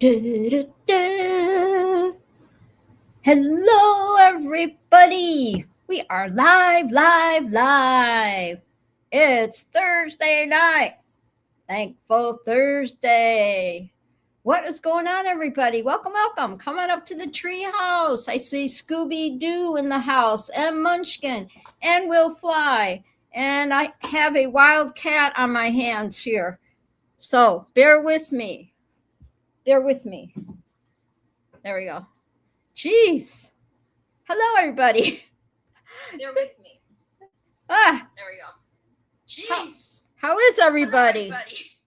Du-du-du. Hello, everybody. We are live. It's Thursday night. Thankful Thursday. What is going on, everybody? Welcome. Come on up to the Treehouse. I see Scooby-Doo in the house, and Munchkin, and Will Fly. And I have a wild cat on my hands here. So bear with me. There we go. Jeez. Hello, everybody. Bear with me. Ah. There we go. Jeez. How is everybody? Hello, everybody.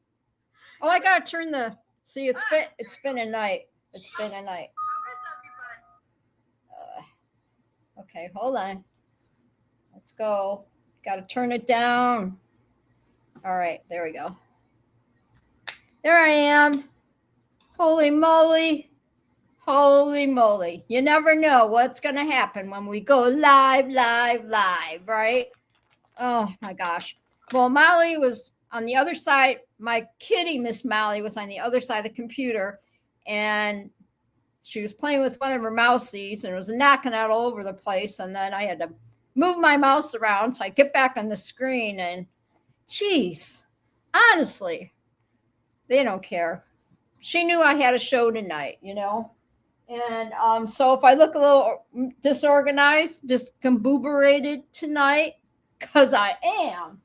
Oh, I gotta turn the. See, it's been a night. It's been a night. How is everybody? Okay, hold on. Let's go. Gotta turn it down. All right, there we go. There I am. Holy moly. You never know what's going to happen when we go live, right? Oh, my gosh. Well, Molly was on the other side. My kitty, Miss Molly, was on the other side of the computer, and she was playing with one of her mousies, and it was knocking out all over the place, and then I had to move my mouse around, so I get back on the screen, and geez, honestly, they don't care. She knew I had a show tonight, And so if I look a little disorganized, discombobulated tonight, because I am.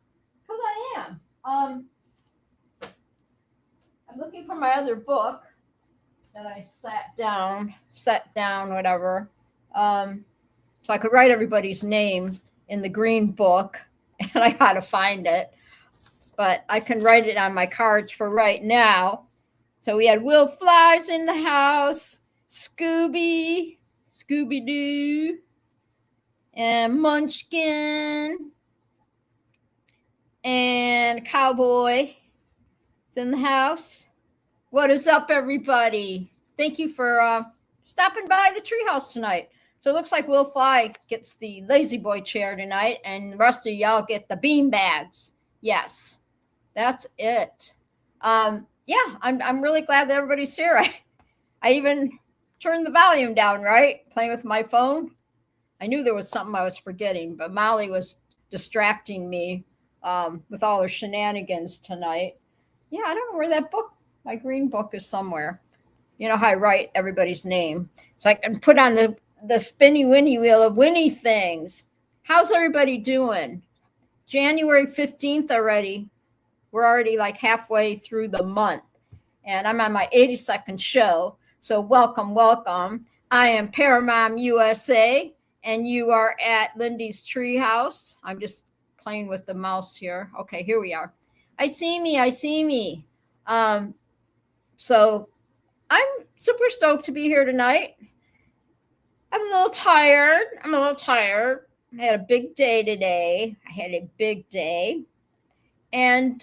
I'm looking for my other book that I set down, whatever. So I could write everybody's name in the green book, and I got to find it. But I can write it on my cards for right now. So we had Will Flies in the house, Scooby-Doo, and Munchkin, and Cowboy is in the house. What is up, everybody? Thank you for stopping by the Treehouse tonight. So it looks like Will Fly gets the lazy boy chair tonight, and the rest of y'all get the bean bags. Yes, that's it. Yeah, I'm really glad that everybody's here. I even turned the volume down, right? Playing with my phone. I knew there was something I was forgetting, but Molly was distracting me with all her shenanigans tonight. Yeah, I don't know where that book, my green book, is somewhere. You know how I write everybody's name. So I can put on the spinny winnie wheel of Winnie things. How's everybody doing? January 15th already. We're already like halfway through the month, and I'm on my 82nd show. So welcome. I am Paramount USA, and you are at Lindy's Treehouse. I'm just playing with the mouse here. Okay, here we are. I see me. So I'm super stoked to be here tonight. I'm a little tired. I had a big day today. And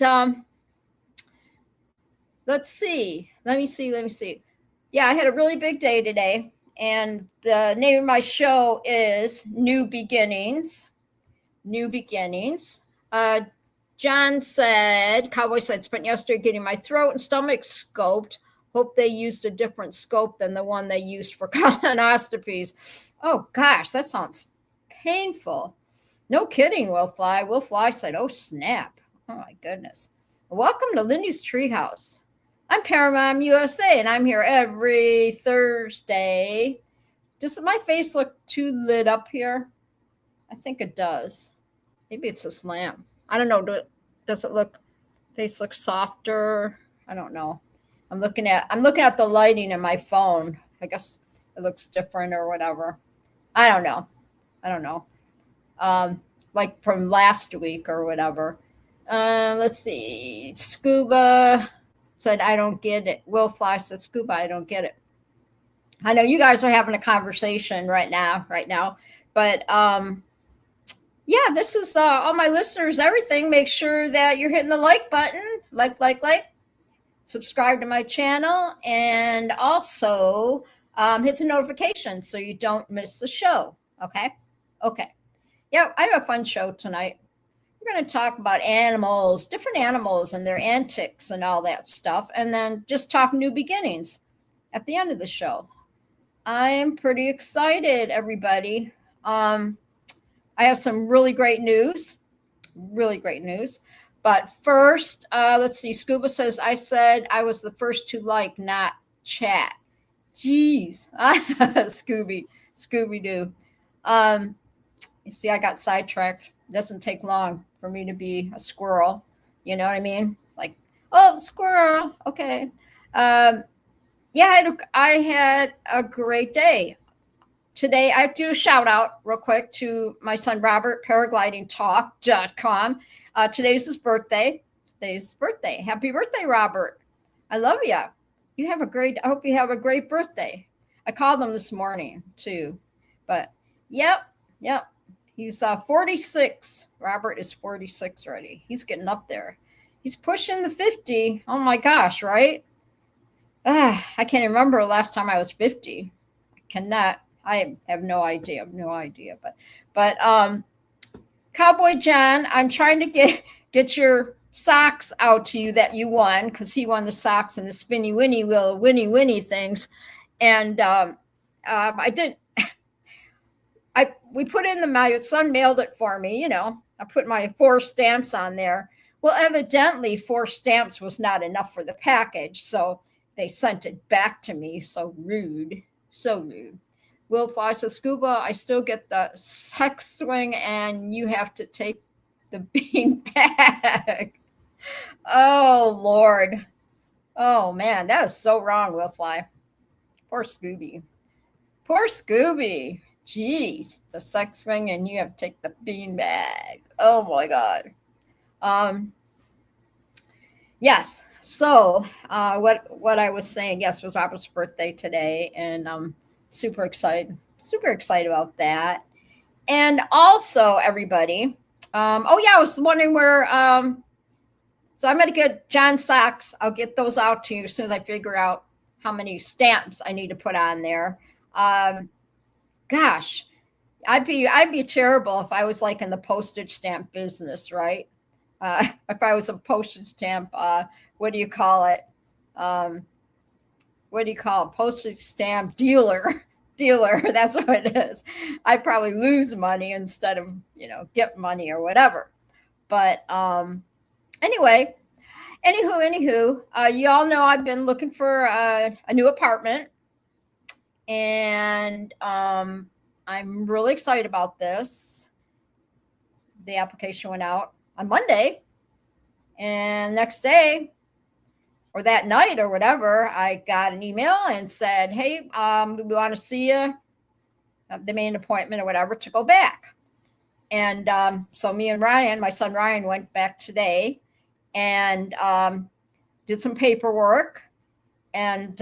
let's see. Let me see. Yeah, I had a really big day today. And the name of my show is New Beginnings. Cowboy said, spent yesterday getting my throat and stomach scoped. Hope they used a different scope than the one they used for colonoscopies. Oh, gosh, that sounds painful. No kidding, Will Fly. Will Fly said, oh, snap. Oh, my goodness. Welcome to Lindy's Treehouse. I'm Paramount USA, and I'm here every Thursday. Does my face look too lit up here? I think it does. Maybe it's this lamp. I don't know. Does it look, face look softer? I don't know. I'm looking at the lighting in my phone. I guess it looks different or whatever. I don't know. Like from last week or whatever. Let's see. Scuba said, I don't get it. Will Fly said, Scuba, I don't get it. I know you guys are having a conversation right now. But yeah, this is all my listeners, everything. Make sure that you're hitting the like button. Like. Subscribe to my channel, and also hit the notification so you don't miss the show. Okay. Yeah, I have a fun show tonight. We're going to talk about different animals and their antics and all that stuff, and then just talk new beginnings. at the end of the show. I'm pretty excited, everybody. I have some really great news. Really great news. But first, let's see. Scuba says, I said I was the first to like, not chat. Jeez. Scooby Doo. You see, I got sidetracked. It doesn't take long for me to be a squirrel. You know what I mean? Like, oh, squirrel. Okay. Yeah, I had a great day. Today, I do a shout out real quick to my son Robert, paraglidingtalk.com. Today's his birthday. Happy birthday, Robert. I love you. I hope you have a great birthday. I called him this morning too. But yep. He's 46. Robert is 46 already. He's getting up there. He's pushing the 50. Oh my gosh, right? I can't remember the last time I was 50. I have no idea. But Cowboy John, I'm trying to get your socks out to you that you won, because he won the socks and the spinny winnie wheel winnie things. And I didn't. We put in my son mailed it for me. I put my 4 stamps on there. Well, evidently 4 stamps was not enough for the package, so they sent it back to me. So rude. Will Fly says, Scuba, I still get the sex swing and you have to take the bean bag. Oh, Lord. Oh, man, that is so wrong, Will Fly. Poor Scooby. Jeez, the sex swing and you have to take the bean bag. Oh, my God. Yes. So what I was saying, yes, was Robert's birthday today, and super excited about that. And also, everybody, I was wondering where, so I'm going to get John socks. I'll get those out to you as soon as I figure out how many stamps I need to put on there. Gosh, I'd be terrible if I was like in the postage stamp business, right? If I was a postage stamp, what do you call it? Postage stamp dealer. That's what it is. I'd probably lose money instead of, get money or whatever. But anywho, you all know I've been looking for a new apartment, and I'm really excited about this. The application went out on Monday, and next day or that night or whatever, I got an email and said, hey, we want to see you. They made an appointment or whatever to go back. And so me and Ryan, my son Ryan, went back today and did some paperwork. And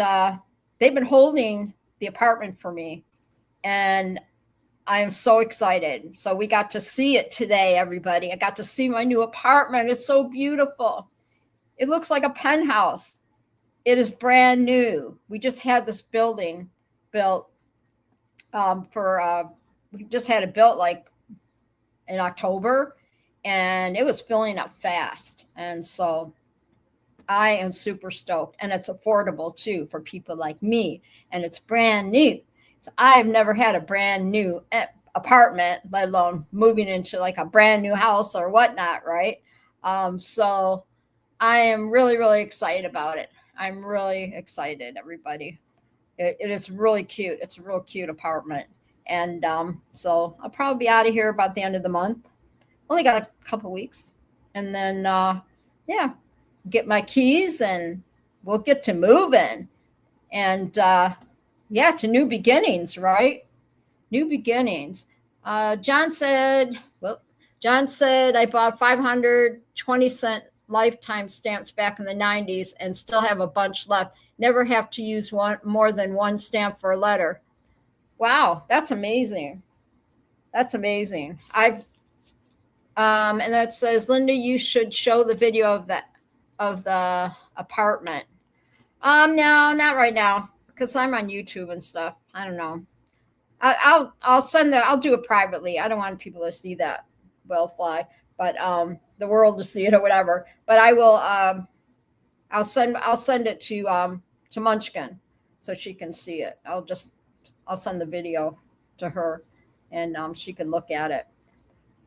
they've been holding the apartment for me. And I am so excited. So we got to see it today, everybody. I got to see my new apartment. It's so beautiful. It looks like a penthouse. It is brand new. We just had this building built we just had it built like in October, and it was filling up fast. And so I am super stoked, and it's affordable too for people like me, and it's brand new. So I've never had a brand new apartment, let alone moving into like a brand new house or whatnot, right? So I am really, really excited about it. I'm really excited, everybody. It is really cute. It's a real cute apartment. And so I'll probably be out of here about the end of the month. Only got a couple weeks. And then, get my keys and we'll get to moving. And, to new beginnings, right? New beginnings. John said, I bought 520-cent lifetime stamps back in the 90s and still have a bunch left. Never have to use more than one stamp for a letter. Wow, that's amazing. And that says, Linda, you should show the video of the apartment. No, not right now, because I'm on YouTube and stuff. I don't know. I'll do it privately. I don't want people to see that Fly, but the world to see it or whatever. But I will I'll send it to Munchkin so she can see it. I'll send the video to her, and she can look at it.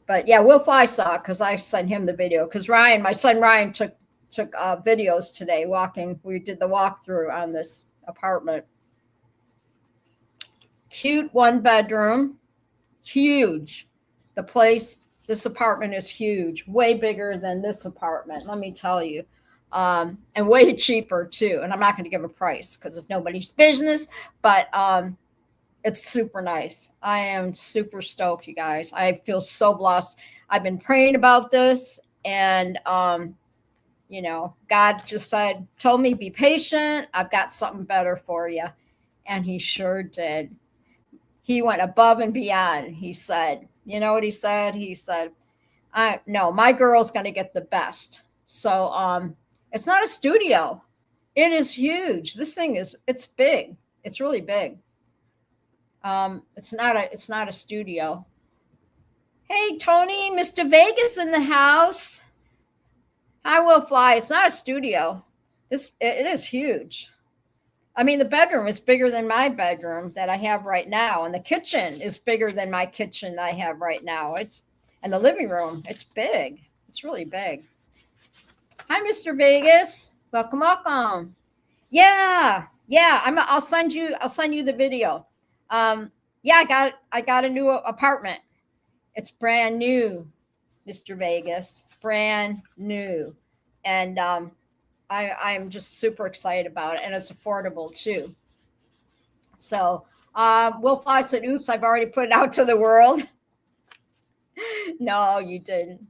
But yeah, Will Fly saw it because I sent him the video. Because my son Ryan, took videos today walking. We did the walkthrough on this apartment. Cute 1-bedroom, huge. This apartment is huge, way bigger than this apartment, let me tell you. And way cheaper too. And I'm not going to give a price because it's nobody's business, but it's super nice. I am super stoked, you guys. I feel so blessed. I've been praying about this, and God just told me, be patient. I've got something better for you. And he sure did. He went above and beyond. He said, you know what he said? He said, no, my girl's going to get the best. So it's not a studio. It is huge. This thing it's big. It's really big. It's not a studio. Hey, Tony, Mr. Vegas in the house. I will fly. It's not a studio. It is huge. I mean, the bedroom is bigger than my bedroom that I have right now. And the kitchen is bigger than my kitchen that I have right now. And the living room, it's big. It's really big. Hi, Mr. Vegas. Welcome, welcome. Yeah. I'll send you the video. I got a new apartment. It's brand new, Mr. Vegas. Brand new. And I'm just super excited about it, and it's affordable too. So Will Fly said, oops, I've already put it out to the world. No, you didn't.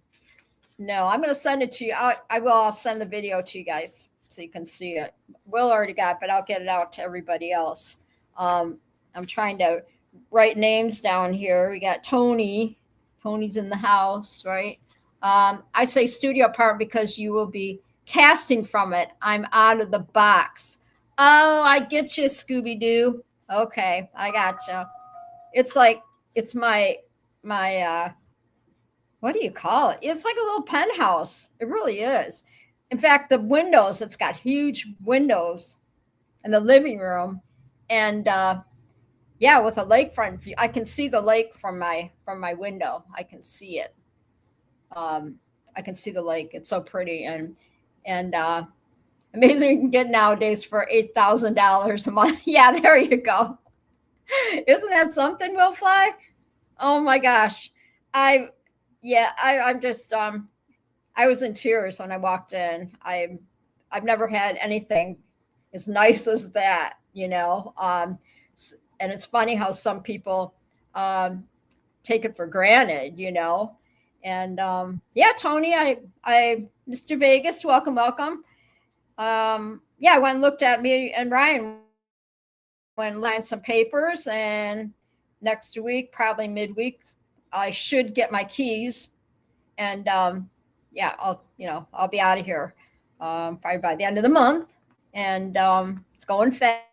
No, I'm going to send it to you. I'll send the video to you guys so you can see it. Will already got it, but I'll get it out to everybody else. I'm trying to write names down here. We got Tony. Tony's in the house, right? I say studio apartment because you will be casting from it. I'm out of the box. Oh, I get you, Scooby-Doo. Okay, I got you. It's my what do you call it? It's like a little penthouse. It really is. In fact, the windows, it's got huge windows in the living room, and with a lakefront view. I can see the lake from my window. I can see it. I can see the lake. It's so pretty, and amazing you can get nowadays for $8,000 a month. Yeah, there you go. Isn't that something, Will Fly? Oh my gosh. I'm just I was in tears when I walked in. I've never had anything as nice as that, and it's funny how some people take it for granted, and Tony, I Mr. Vegas, welcome. I went and looked at me and Ryan went and lined some papers, and next week, probably midweek, I should get my keys, and I'll be out of here probably by the end of the month, and it's going fast.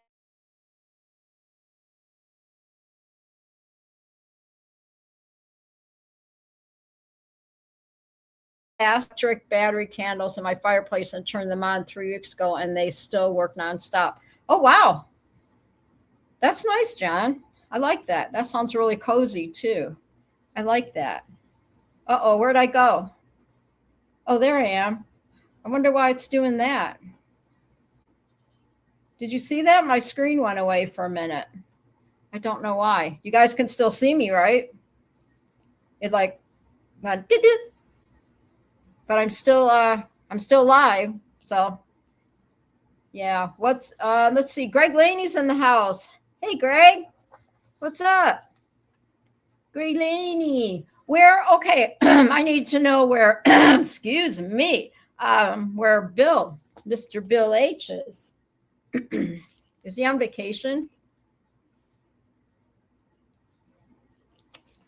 Electric battery candles in my fireplace and turned them on 3 weeks ago, and they still work nonstop. Oh wow, that's nice, John. I like that. That sounds really cozy too. I like that. Uh-oh, where'd I go? Oh, there I am. I wonder why it's doing that. Did you see that? My screen went away for a minute. I don't know why. You guys can still see me, right? It's like, but I'm still live. So yeah, let's see. Greg Laney's in the house. Hey, Greg, what's up? Greg Laney. Okay, I need to know where, excuse me, where Mr. Bill H is. Is he on vacation?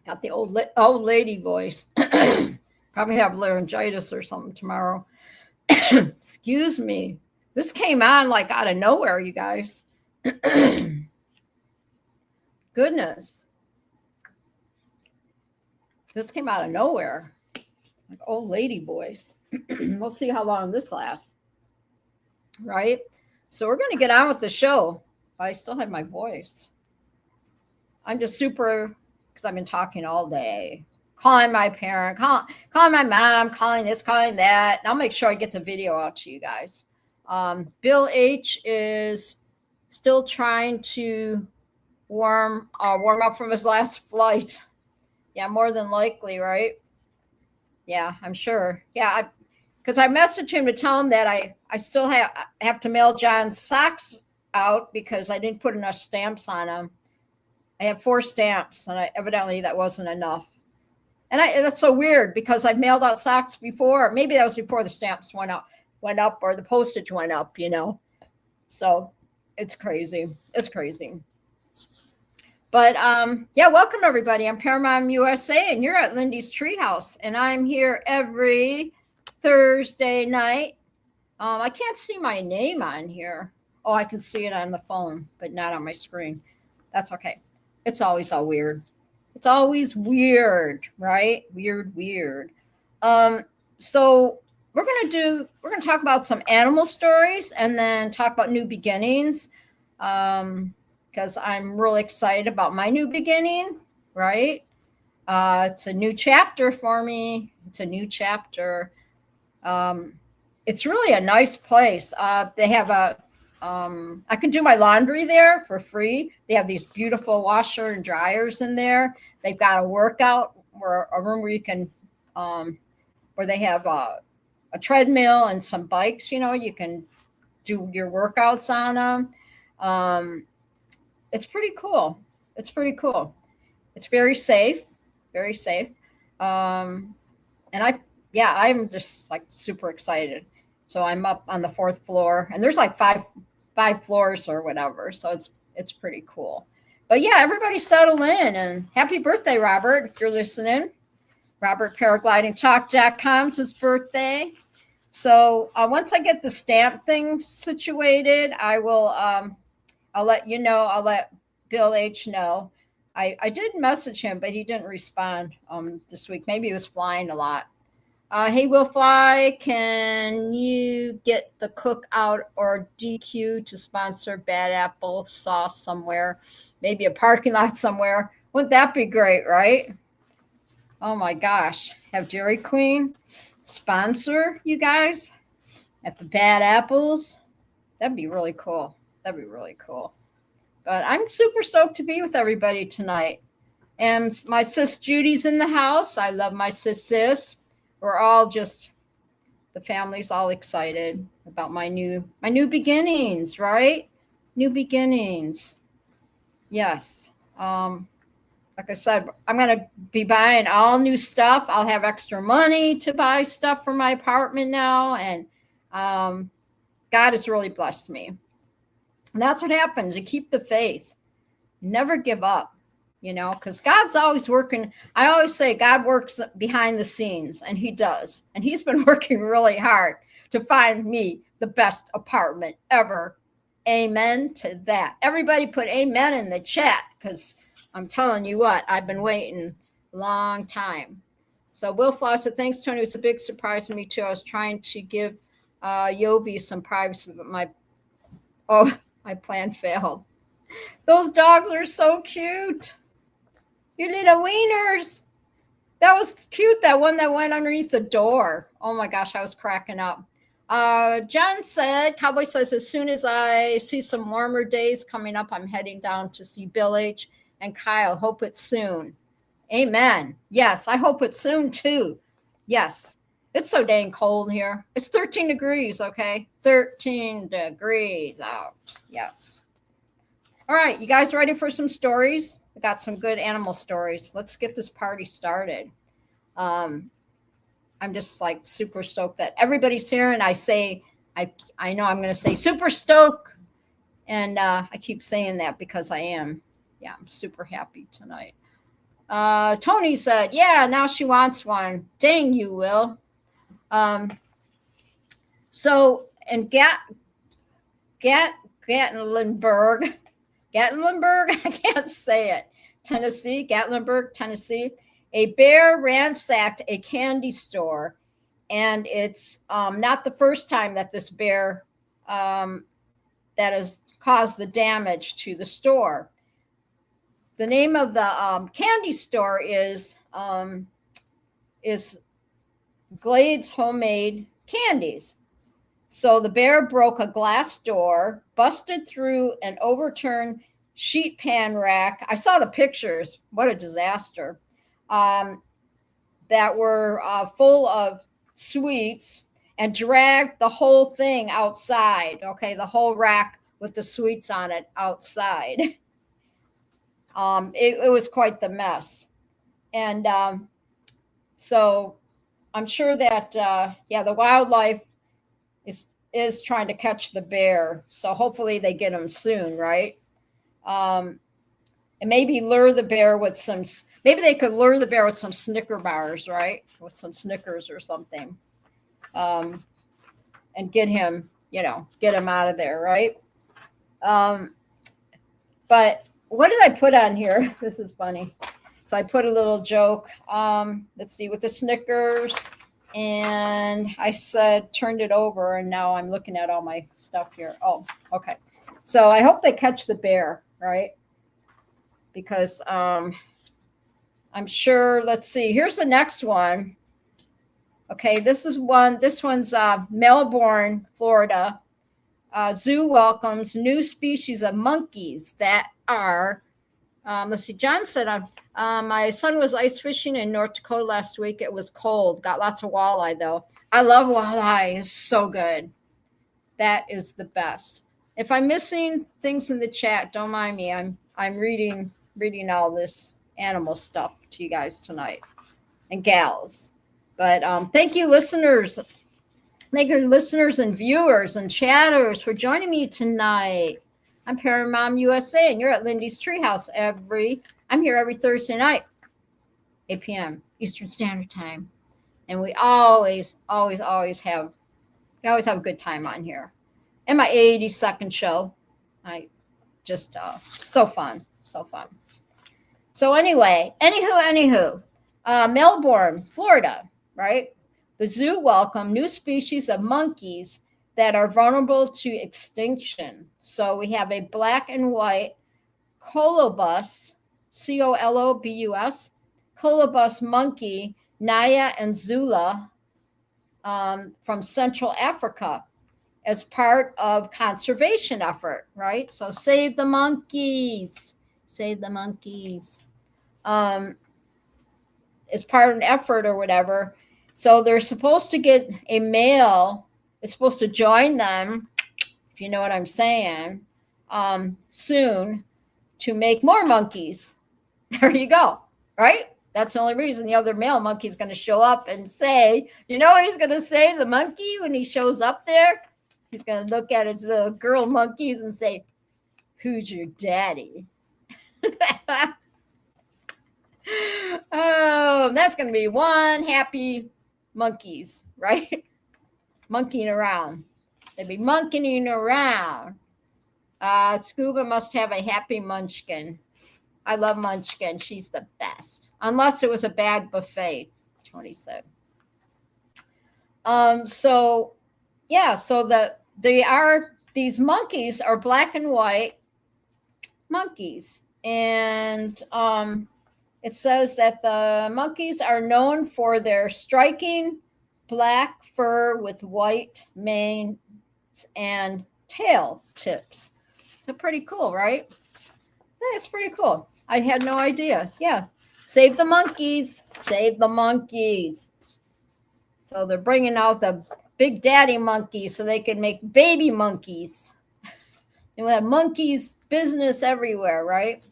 Got the old lady voice. Probably have laryngitis or something tomorrow. Excuse me. This came on like out of nowhere, you guys. Goodness. This came out of nowhere. Like old lady voice. We'll see how long this lasts. Right? So we're going to get on with the show. I still have my voice. I'm just super, because I've been talking all day, calling my parent, calling my mom, calling this, calling that. And I'll make sure I get the video out to you guys. Bill H is still trying to warm up from his last flight. Yeah, more than likely, right? Yeah, I'm sure. Yeah, because I messaged him to tell him that I still have to mail John's socks out because I didn't put enough stamps on them. I have 4 stamps, and evidently that wasn't enough. And that's so weird because I've mailed out socks before. Maybe that was before the stamps went up, or the postage went up. So it's crazy. It's crazy. But yeah, welcome everybody. I'm Paramount USA, and you're at Lindy's Treehouse, and I'm here every Thursday night. I can't see my name on here. Oh, I can see it on the phone, but not on my screen. That's okay. It's always all weird. It's always weird, right? Weird. So we're gonna talk about some animal stories and then talk about new beginnings. Because I'm really excited about my new beginning, right? It's a new chapter for me. It's a new chapter. It's really a nice place. They have I can do my laundry there for free. They have these beautiful washer and dryers in there. They've got a workout a room where you can, where they have a treadmill and some bikes. You can do your workouts on them. It's pretty cool. It's very safe, very safe. And I'm just like super excited. So I'm up on the 4th floor, and there's like five floors or whatever. So it's pretty cool. But yeah, everybody settle in, and happy birthday, Robert, if you're listening. Robert paraglidingtalk.com's his birthday. So once I get the stamp thing situated, I will I'll let you know. I'll let Bill H know. I did message him, but he didn't respond this week. Maybe he was flying a lot. Hey, Will Fly, can you get the Cookout or DQ to sponsor Bad Apple Sauce somewhere? Maybe a parking lot somewhere. Wouldn't that be great, right? Oh my gosh. Have Dairy Queen sponsor you guys at the Bad Apples? That'd be really cool. But I'm super stoked to be with everybody tonight. And my sis Judy's in the house. I love my sis. We're all just, the family's all excited about my new beginnings, right? New beginnings. Yes. Like I said, I'm going to be buying all new stuff. I'll have extra money to buy stuff for my apartment now. And God has really blessed me. And that's what happens. You keep the faith. You never give up. Because God's always working. I always say God works behind the scenes, and he does. And he's been working really hard to find me the best apartment ever. Amen to that. Everybody put amen in the chat, because I'm telling you what, I've been waiting a long time. So Will Floss said, thanks, Tony. It was a big surprise to me, too. I was trying to give Yovi some privacy, but my plan failed. Those dogs are so cute. You little wieners. That was cute, that one that went underneath the door. Oh my gosh, I was cracking up. John said, Cowboy says, as soon as I see some warmer days coming up, I'm heading down to see Bill H. and Kyle. Hope it's soon. Amen. Yes, I hope it's soon too. Yes. It's so dang cold here. It's 13 degrees, okay? 13 degrees out. Yes. All right, you guys ready for some stories? We got some good animal stories. Let's get this party started. I'm just like super stoked that everybody's here, and I know I'm going to say super stoked, and I keep saying that because I am. Yeah, I'm super happy tonight. Tony said, yeah, now she wants one. Dang you, Will. So in Gatlinburg, I can't say it. Gatlinburg, Tennessee. A bear ransacked a candy store, and it's not the first time that this bear that is caused the damage to the store. The name of the candy store is Glade's Homemade Candies. So the bear broke a glass door, busted through an overturned sheet pan rack. I saw the pictures. What a disaster. That were full of sweets, and dragged the whole thing outside. Okay, the whole rack with the sweets on it outside. It was quite the mess. And so I'm sure that, the wildlife is trying to catch the bear. So hopefully they get him soon, right? And maybe lure the bear with some, maybe they could lure the bear with some Snicker bars, right? With some Snickers or something. And get him out of there, right? But what did I put on here? This is funny. So I put a little joke, let's see, with the Snickers. And I said, turned it over, and now I'm looking at all my stuff here. Oh, okay. So I hope they catch the bear, right? Because I'm sure, let's see, here's the next one. Okay, this one's Melbourne, Florida. Zoo welcomes new species of monkeys that are, let's see, John said, my son was ice fishing in North Dakota last week. It was cold. Got lots of walleye, though. I love walleye. It's so good. That is the best. If I'm missing things in the chat, don't mind me. I'm reading all this animal stuff to you guys tonight and gals. But thank you, listeners. Thank you, listeners and viewers and chatters, for joining me tonight. I'm Paramount USA, and you're at Lindy's Treehouse. I'm here every Thursday night, 8 p.m. Eastern Standard Time, and we always have a good time on here. And my 82nd show, I just so fun. So anyway, anywho, Melbourne, Florida, right? The zoo welcomed new species of monkeys that are vulnerable to extinction. So we have a black and white colobus, Colobus, colobus monkey, Naya and Zula, from Central Africa, as part of conservation effort, right? So save the monkeys. It's part of an effort or whatever. So they're supposed to get a male. It's supposed to join them, if you know what I'm saying, soon, to make more monkeys. There you go, right? That's the only reason the other male monkey is going to show up and say, you know what he's going to say, the monkey, when he shows up there? He's going to look at his little girl monkeys and say, who's your daddy? Oh, that's going to be one happy monkeys, right? Monkeying around. They'd be monkeying around. Scuba must have a happy munchkin. I love Munchkin. She's the best. Unless it was a bad buffet, Tony said. So these monkeys are black and white monkeys. And it says that the monkeys are known for their striking black fur with white mane and tail tips. So pretty cool, right? That's pretty cool. I had no idea. Yeah. Save the monkeys. Save the monkeys. So they're bringing out the big daddy monkeys so they can make baby monkeys. And we'll have monkeys business everywhere, right?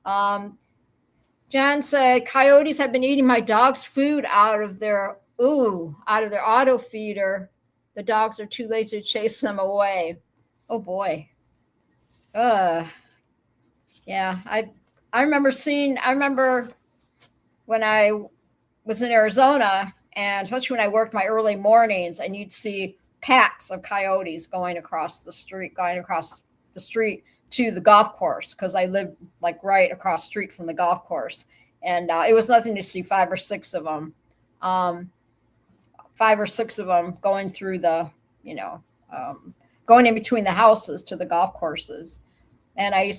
John said, coyotes have been eating my dog's food out of their auto feeder. The dogs are too lazy to chase them away. Oh boy. Yeah, I remember when I was in Arizona, and especially when I worked my early mornings, and you'd see packs of coyotes going across the street to the golf course, because I lived like right across the street from the golf course. And it was nothing to see 5 or 6 of them. 5 or 6 of them going through the, going in between the houses to the golf courses. And I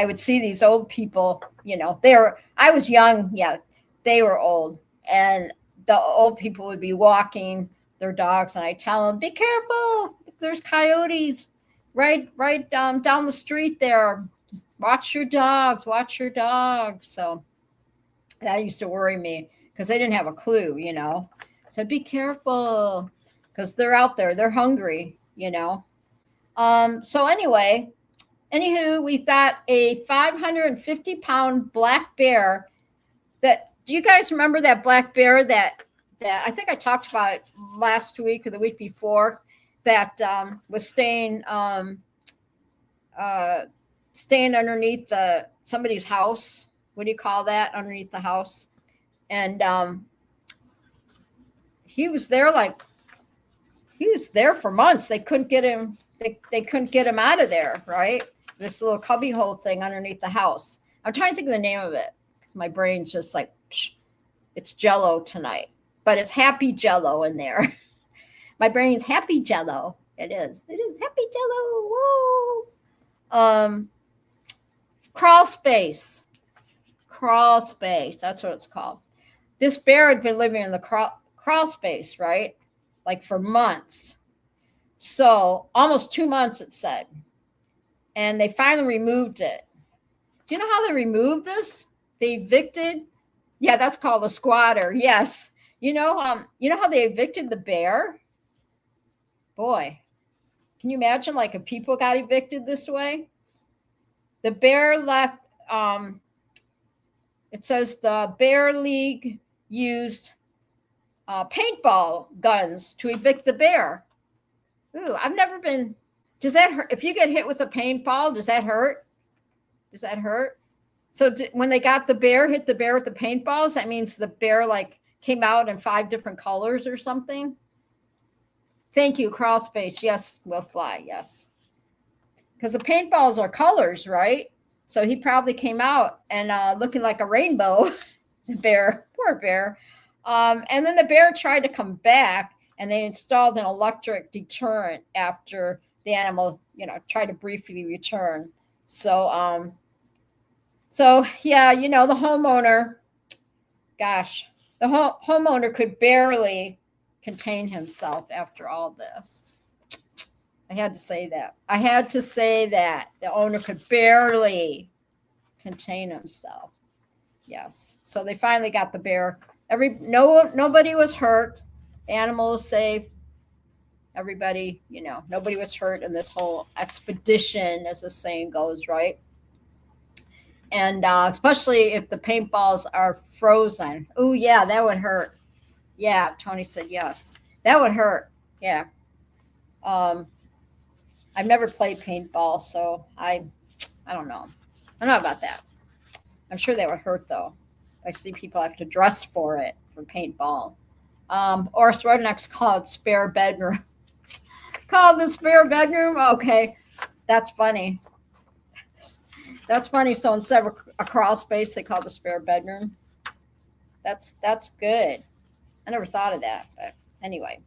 would see these old people, I was young. Yeah, they were old. And the old people would be walking their dogs. And I tell them, be careful. There's coyotes right down the street there. Watch your dogs. So that used to worry me because they didn't have a clue, I said, be careful because they're out there. They're hungry, So anywho, we've got a 550-pound black bear do you guys remember that black bear that I think I talked about it last week or the week before that was staying underneath somebody's house? What do you call that? Underneath the house. And he was there for months. They couldn't get him. They couldn't get him out of there, right? This little cubby hole thing underneath the house. I'm trying to think of the name of it because my brain's just like, it's Jello tonight, but it's happy Jello in there. My brain's happy Jello. It is happy Jello. Whoa. Crawl space. That's what it's called. This bear had been living in the crawl space, right? Like for months. So almost 2 months, it said. And they finally removed it. Do you know how they removed this? They evicted. Yeah, that's called a squatter. Yes. You know how they evicted the bear? Boy, can you imagine like if people got evicted this way? The bear left. It says the Bear League used paintball guns to evict the bear. Ooh, I've never been. Does that hurt? If you get hit with a paintball, does that hurt? So when they got hit the bear with the paintballs, that means the bear like came out in 5 different colors or something. Thank you, crawl space. Yes, will fly. Yes. Because the paintballs are colors, right? So he probably came out and looking like a rainbow, the bear, poor bear. And then the bear tried to come back and they installed an electric deterrent after the animal, tried to briefly return. So yeah, the homeowner, gosh, the homeowner could barely contain himself after all this. I had to say that. The owner could barely contain himself. Yes. So they finally got the bear. Nobody was hurt. The animal was safe. Everybody, nobody was hurt in this whole expedition, as the saying goes, right? And especially if the paintballs are frozen. Oh, yeah, that would hurt. Yeah, Tony said yes. That would hurt. Yeah. I've never played paintball, so I don't know. I don't know about that. I'm sure that would hurt, though. I see people have to dress for paintball. Or rednecks call it spare bedroom. Call it the spare bedroom? Okay, that's funny. That's funny. So instead of a crawl space, they call it the spare bedroom. That's good. I never thought of that, but anyway.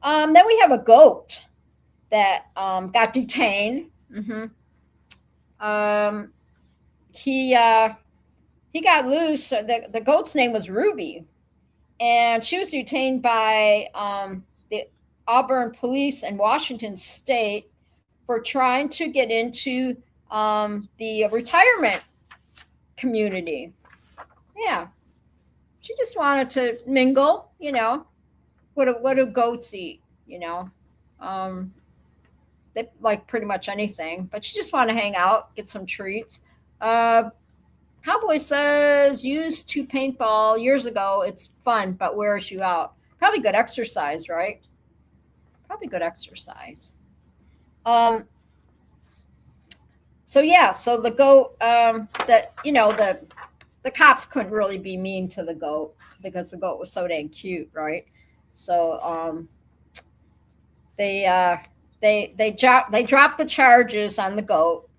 Then we have a goat that got detained. Mm-hmm. He got loose. The goat's name was Ruby, and she was detained by the Auburn police in Washington State for trying to get into the retirement community. Yeah, she just wanted to mingle. What do goats eat? They like pretty much anything, but she just wanted to hang out, get some treats. Cowboy says used to paintball years ago. It's fun, but wears you out. Probably good exercise, right? Probably good exercise. So the goat, the cops couldn't really be mean to the goat because the goat was so dang cute, right? So they dropped the charges on the goat,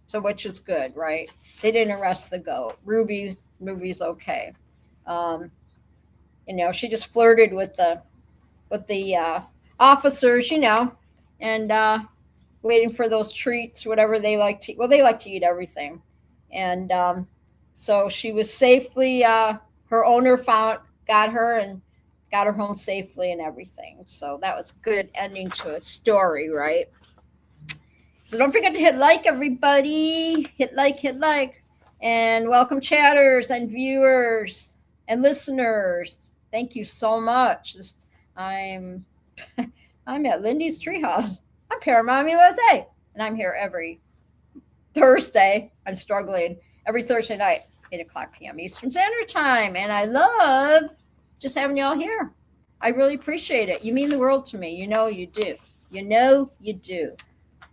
so which is good, right? They didn't arrest the goat. Ruby's okay. She just flirted with the officers, and waiting for those treats, whatever they like to. Well, they like to eat everything, and so she was safely. Her owner got her and got her home safely and everything. So that was a good ending to a story, right? So don't forget to hit like, everybody. Hit like, and welcome chatters and viewers and listeners. Thank you so much. I'm I'm at Lindy's Treehouse. I'm Paramount USA, and I'm here every Thursday. I'm struggling every Thursday night, 8:00 p.m. Eastern Standard Time, and I love just having y'all here. I really appreciate it. You mean the world to me. You know you do. You know you do.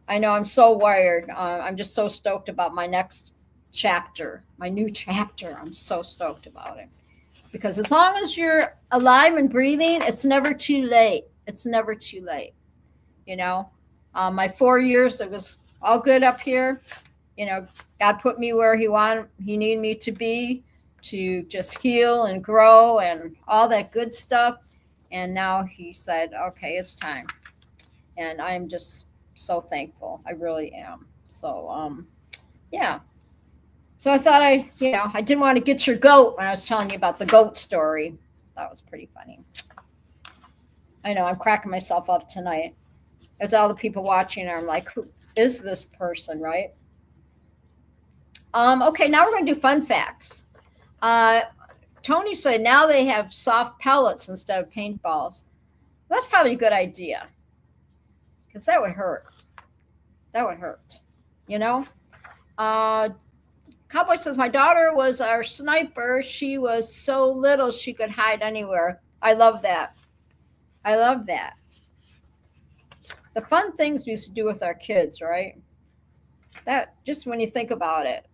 I know I'm so wired. I'm just so stoked about my next chapter, my new chapter. I'm so stoked about it. Because as long as you're alive and breathing, it's never too late. It's never too late. You know, my 4 years, it was all good up here. You know, God put me where he needed me to be, to just heal and grow and all that good stuff. And now he said, okay, it's time. And I'm just so thankful. I really am. So, yeah. So I thought I didn't want to get your goat when I was telling you about the goat story. That was pretty funny. I know I'm cracking myself up tonight. As all the people watching are, I'm like, who is this person, right? Okay, now we're going to do fun facts. Tony said now they have soft pellets instead of paintballs. That's probably a good idea. Because that would hurt. That would hurt. You know? Cowboy says, my daughter was our sniper. She was so little she could hide anywhere. I love that. I love that. The fun things we used to do with our kids, right? That just when you think about it.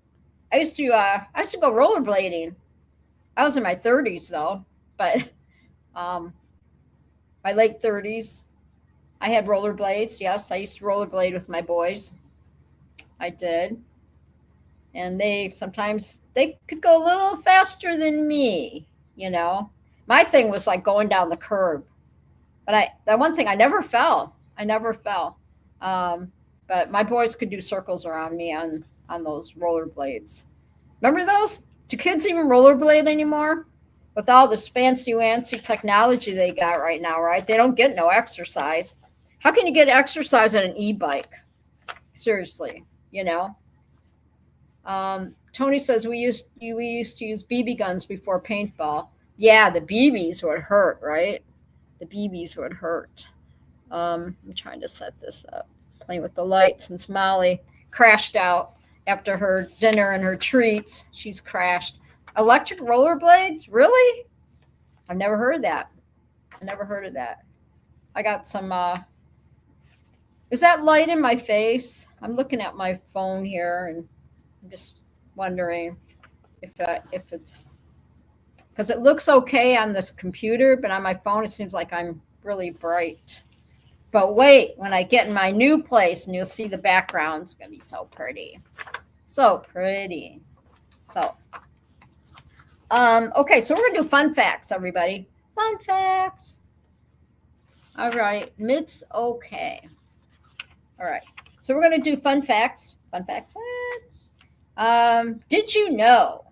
I used to go rollerblading. I was in my 30s though, but my late 30s. I had rollerblades. Yes, I used to rollerblade with my boys. I did. And sometimes they could go a little faster than me, you know. My thing was like going down the curb. But that one thing, I never fell. But my boys could do circles around me on those rollerblades. Remember those? Do kids even rollerblade anymore? With all this fancy technology they got right now, right? They don't get no exercise. How can you get exercise on an e-bike? Seriously, you know? Tony says we used to use BB guns before paintball. Yeah, the BBs would hurt, right? The BBs would hurt. I'm trying to set this up. Playing with the lights since Molly crashed out after her dinner and her treats. She's crashed. Electric rollerblades? Really? I've never heard of that. I got some. Is that light in my face? I'm looking at my phone here and I'm just wondering if it's because it looks okay on this computer, but on my phone it seems like I'm really bright. But wait, when I get in my new place and you'll see the background, it's gonna be so pretty. So pretty. So okay, so we're gonna do fun facts, everybody. Fun facts. All right, Mid's okay. All right, so we're gonna do fun facts. Fun facts. Did you know?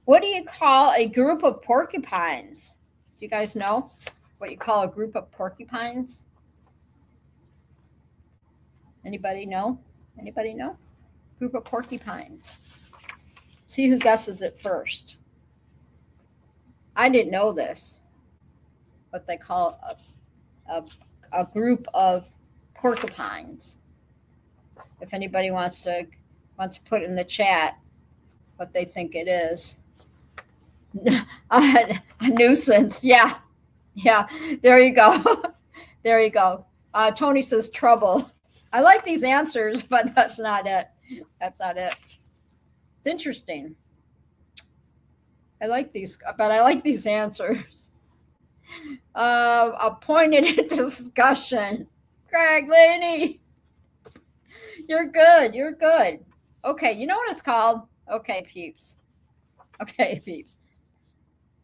What do you call a group of porcupines? Do you guys know what you call a group of porcupines? Anybody know? Group of porcupines. See who guesses it first. I didn't know this. What they call a group of porcupines. If anybody wants to put in the chat what they think it is. A nuisance. Yeah. There you go. Tony says trouble. I like these answers, but that's not it. It's interesting. I like these answers. A pointed discussion. Craig, Laney. You're good. Okay, you know what it's called? Okay, peeps.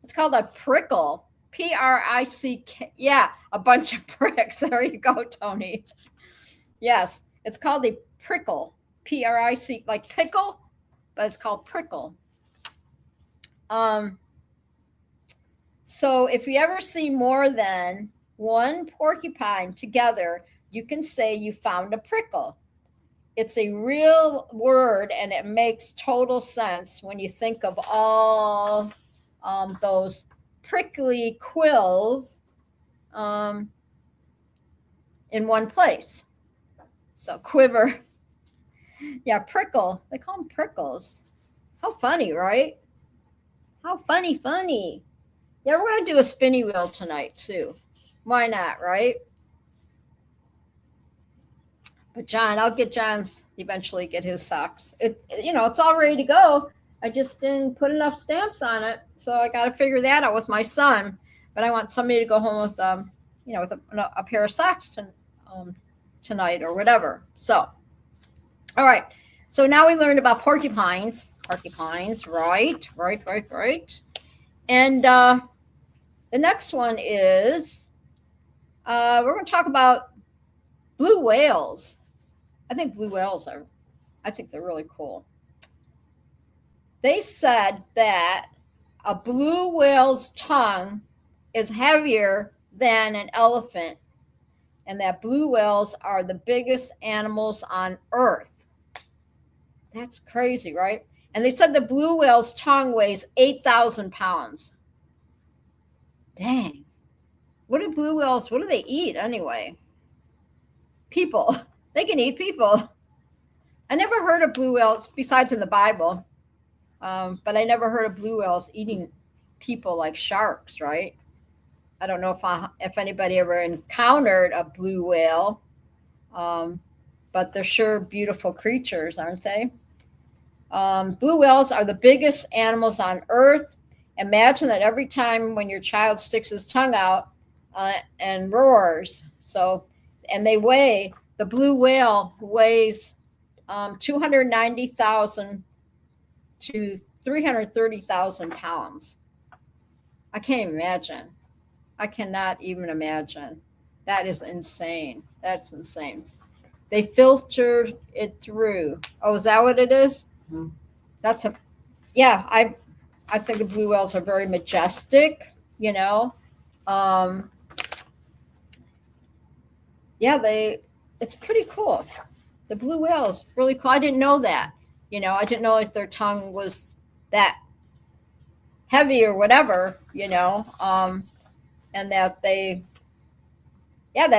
It's called a prickle. Prick. Yeah, a bunch of pricks. There you go, Tony. Yes, it's called a prickle. Pric, like pickle, but it's called prickle. Um, so if you ever see more than one porcupine together, you can say you found a prickle. It's a real word and it makes total sense when you think of all those prickly quills um, in one place. So quiver, yeah, prickle. They call them prickles. How funny, right? How funny, funny. Yeah, we're gonna do a spinny wheel tonight too. Why not, right? But John, I'll get John's eventually get his socks. It's all ready to go. I just didn't put enough stamps on it, so I got to figure that out with my son. But I want somebody to go home with with a pair of socks tonight or whatever. So, all right. So now we learned about porcupines. Porcupines, right, right, right, right. And the next one is we're going to talk about blue whales. I think blue whales I think they're really cool. They said that a blue whale's tongue is heavier than an elephant, and that blue whales are the biggest animals on Earth. That's crazy, right? And they said the blue whale's tongue weighs 8,000 pounds. Dang. What do they eat anyway? People. They can eat people. I never heard of blue whales besides in the Bible, but I never heard of blue whales eating people like sharks, right? I don't know if anybody ever encountered a blue whale, but they're sure beautiful creatures, aren't they? Blue whales are the biggest animals on Earth. Imagine that every time when your child sticks his tongue out and roars. And the blue whale weighs 290,000 to 330,000 pounds. I can't imagine. I cannot even imagine. That is insane. That's insane. They filter it through. Oh, is that what it is? Mm-hmm. Yeah. I think the blue whales are very majestic. Yeah, it's pretty cool. The blue whales really cool. I didn't know that. I didn't know if their tongue was that heavy or whatever. And that that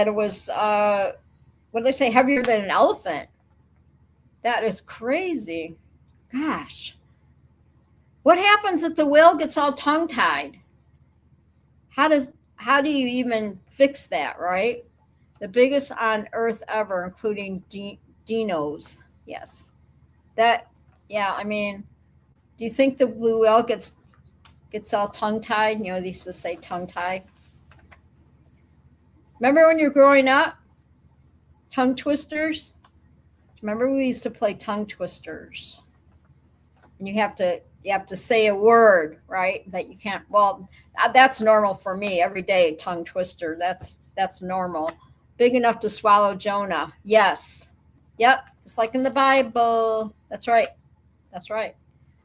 it was what do they say, heavier than an elephant. That is crazy. Gosh. What happens if the whale gets all tongue tied? How do you even fix that, right? The biggest on Earth ever, including dinos. Yes. I mean, do you think the blue whale gets all tongue tied? They used to say tongue tied. Remember when you're growing up? Tongue twisters? Remember we used to play tongue twisters. And you have to say a word, right? That you can't. Well, that's normal for me every day. Tongue twister. That's normal. Big enough to swallow Jonah. Yes. Yep. It's like in the Bible. That's right. That's right.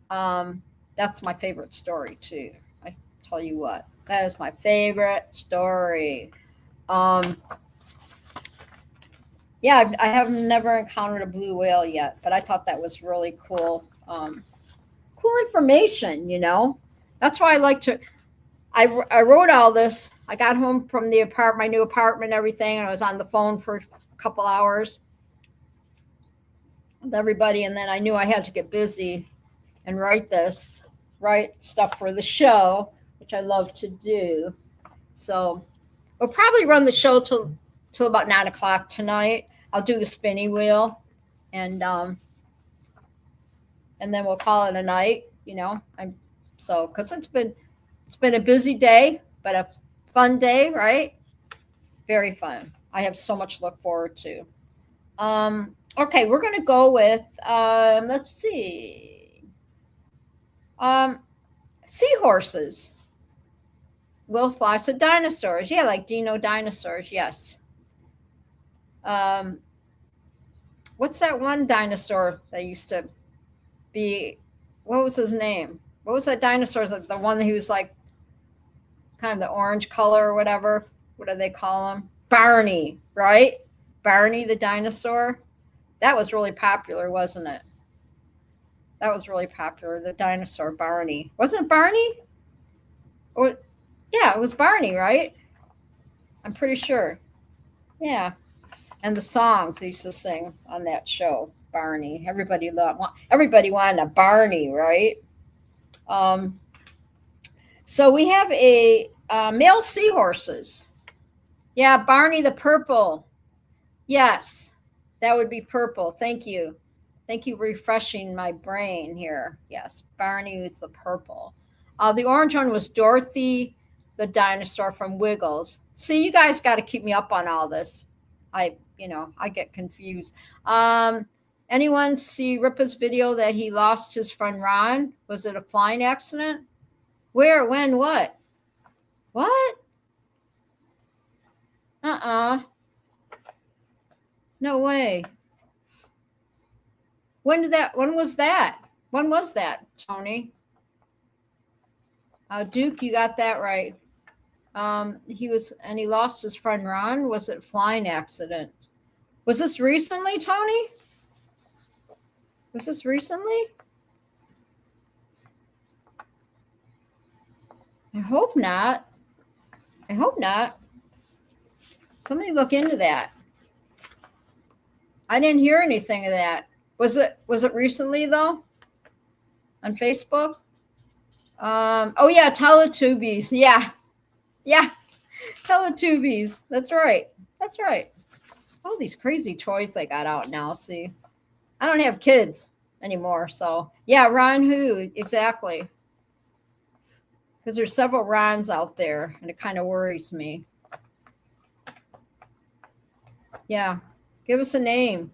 That's my favorite story too. I tell you what, that is my favorite story. Yeah, I have never encountered a blue whale yet, but I thought that was really cool. Cool information, That's why I wrote all this. I got home from my new apartment, everything, and I was on the phone for a couple hours with everybody, and then I knew I had to get busy and write stuff for the show, which I love to do. So we'll probably run the show till about 9:00 tonight. I'll do the spinny wheel, and then we'll call it a night. Because it's been a busy day, but a fun day, right? Very fun. I have so much to look forward to. Okay, we're gonna go with let's see, seahorses. Will fly. So dinosaurs, yeah, like dino dinosaurs, yes. what's that one dinosaur that used to be? What was his name? What was that dinosaur? The one who was like kind of the orange color or whatever. What do they call him? Barney, right? Barney the dinosaur. That was really popular, wasn't it? That was really popular. The dinosaur Barney. Wasn't it Barney? Or yeah, it was Barney, right? I'm pretty sure. Yeah. And the songs they used to sing on that show, Barney. Everybody wanted a Barney, right? So we have a male seahorses. Yeah, Barney the purple. Yes, that would be purple. Thank you. Thank you for refreshing my brain here. Yes, Barney is the purple. The orange one was Dorothy the dinosaur from Wiggles. See, you guys got to keep me up on all this. I get confused. Anyone see Ripa's video that he lost his friend Ron? Was it a flying accident? Where, when, what? What? No way. When was that? When was that, Tony? Duke, you got that right. He lost his friend Ron. Was it flying accident? Was this recently, Tony? Was this recently? I hope not. I hope not. Somebody look into that. I didn't hear anything of that. Was it recently though? On Facebook? Oh yeah, Teletubbies. Yeah. Teletubbies. That's right. All these crazy toys they got out now. See, I don't have kids anymore, so yeah, Ron who exactly? Because there's several Rons out there, and it kind of worries me. Yeah, give us a name.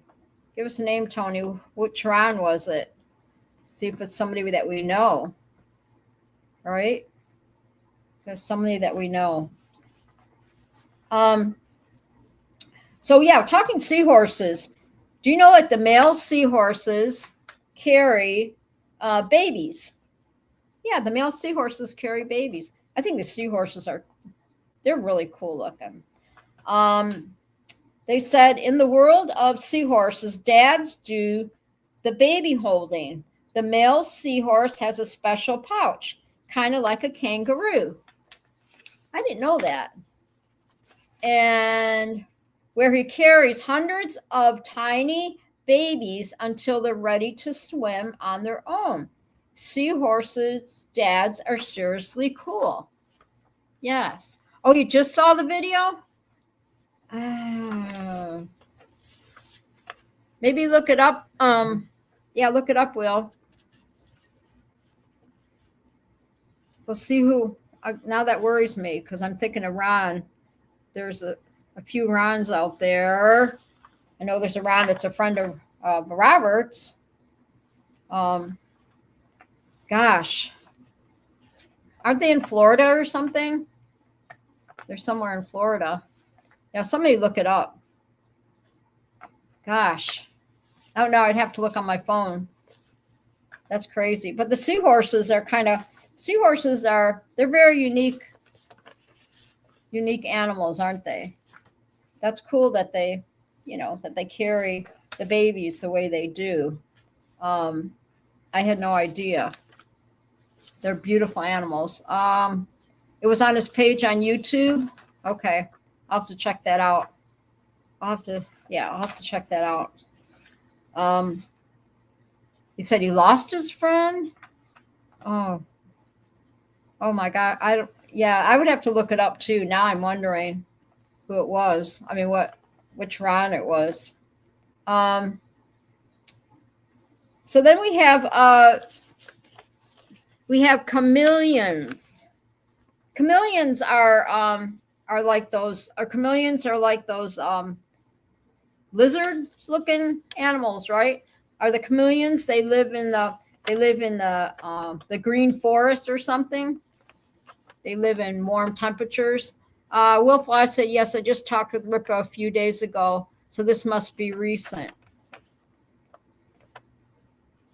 Give us a name, Tony. Which Ron was it? See if it's somebody that we know. All right? There's somebody that we know. So yeah, talking seahorses. Do you know that the male seahorses carry babies? Yeah, the male seahorses carry babies. I think the seahorses they're really cool looking. They said in the world of seahorses, dads do the baby holding. The male seahorse has a special pouch, kind of like a kangaroo. I didn't know that. And where he carries hundreds of tiny babies until they're ready to swim on their own. Seahorses' dads are seriously cool. Yes. Oh, you just saw the video? Maybe look it up. Yeah, look it up, Will. We'll see who. Now that worries me because I'm thinking of Ron. There's a few Rons out there. I know there's a Ron that's a friend of Robert's. Gosh. Aren't they in Florida or something? They're somewhere in Florida. Yeah, somebody look it up. Gosh. Oh, no, I'd have to look on my phone. That's crazy. But the seahorses are they're very unique animals, aren't they? That's cool that they carry the babies the way they do. I had no idea. They're beautiful animals. It was on his page on YouTube. Okay. I'll have to check that out. I'll have to check that out. He said he lost his friend. Oh my God. I would have to look it up too. Now I'm wondering who it was. I mean, which Ron it was. So then we have chameleons. Chameleons are like those lizard-looking animals, right? Are the chameleons? They live in the green forest or something. They live in warm temperatures. Will Fly said, yes, I just talked with Ripa a few days ago, so this must be recent.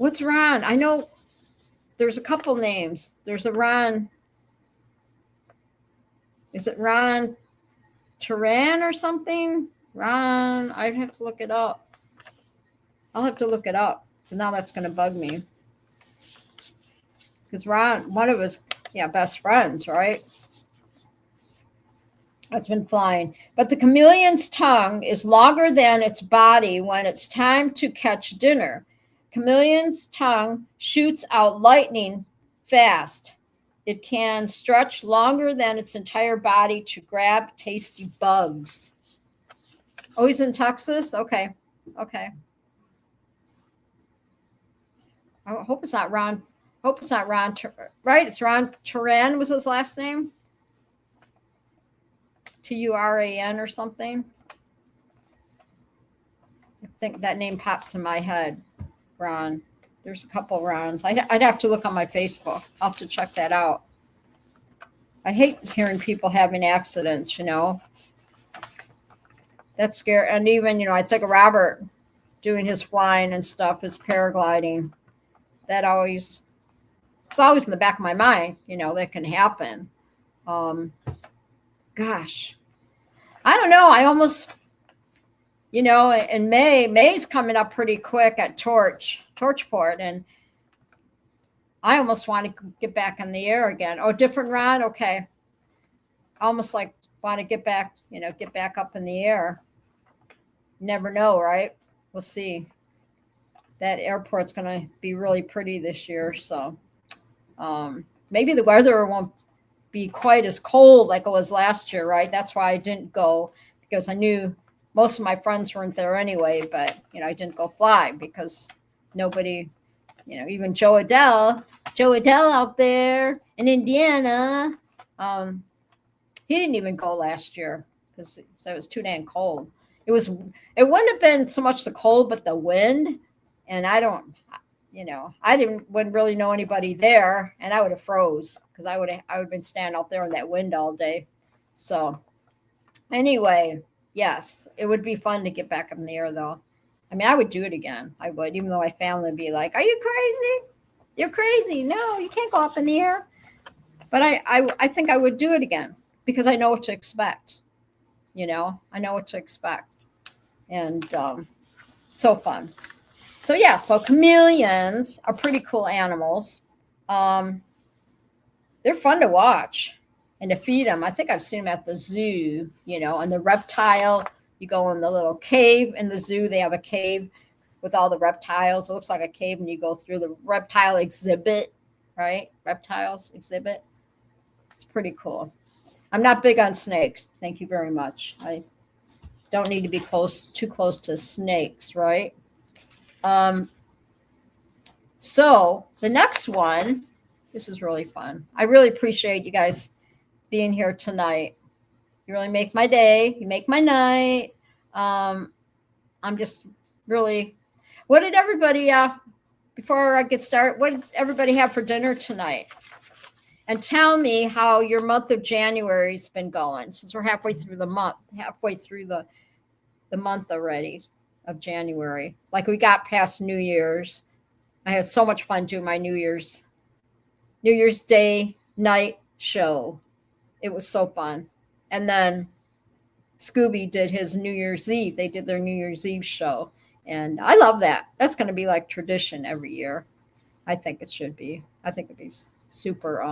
What's Ron? I know there's a couple names. There's a Ron. Is it Ron Turan or something? Ron, I'd have to look it up. I'll have to look it up. So now that's going to bug me. Because Ron, one of his, best friends, right? That's been flying. But the chameleon's tongue is longer than its body when it's time to catch dinner. Chameleon's tongue shoots out lightning fast. It can stretch longer than its entire body to grab tasty bugs. Oh, he's in Texas? Okay. I hope it's not Ron. Right? It's Ron Turan was his last name. Turan or something. I think that name pops in my head. Ron. There's a couple Rons. I'd have to look on my Facebook. I'll have to check that out. I hate hearing people having accidents, That's scary. And even, I think of Robert doing his flying and stuff, his paragliding. It's always in the back of my mind, that can happen. Gosh. I don't know. I almost, in May's coming up pretty quick at Torchport, and I almost want to get back in the air again. Oh, different Ron? Okay. I almost want to get back up in the air. Never know, right? We'll see. That airport's going to be really pretty this year, so maybe the weather won't be quite as cold like it was last year, right? That's why I didn't go, because I knew most of my friends weren't there anyway, but I didn't go fly because nobody, even Joe Adele out there in Indiana, he didn't even go last year because it was too dang cold. It wouldn't have been so much the cold, but the wind, and wouldn't really know anybody there, and I would have froze because I would have been standing out there in that wind all day. So anyway, yes, it would be fun to get back up in the air, though. I mean, I would do it again. I would, even though my family would be like, "Are you crazy? You're crazy. No, you can't go up in the air." But I think I would do it again because I know what to expect. I know what to expect, and so fun. So so chameleons are pretty cool animals. They're fun to watch and to feed them. I think I've seen them at the zoo, and the reptile. You go in the little cave in the zoo. They have a cave with all the reptiles. It looks like a cave, and you go through the reptile exhibit, right? Reptiles exhibit. It's pretty cool. I'm not big on snakes. Thank you very much. I don't need to be too close to snakes, right? So the next one, this is really fun. I really appreciate you guys being here tonight. You really make my day. You make my night. I'm just really, what did everybody, before I get started, what did everybody have for dinner tonight? And tell me how your month of January's been going, since we're halfway through the month already of January. Like, we got past New Year's. I had so much fun doing my New Year's Day night show. It was so fun. And then Scooby did his New Year's Eve. They did their New Year's Eve show. And I love that. That's going to be like tradition every year. I think it should be. I think it'd be super,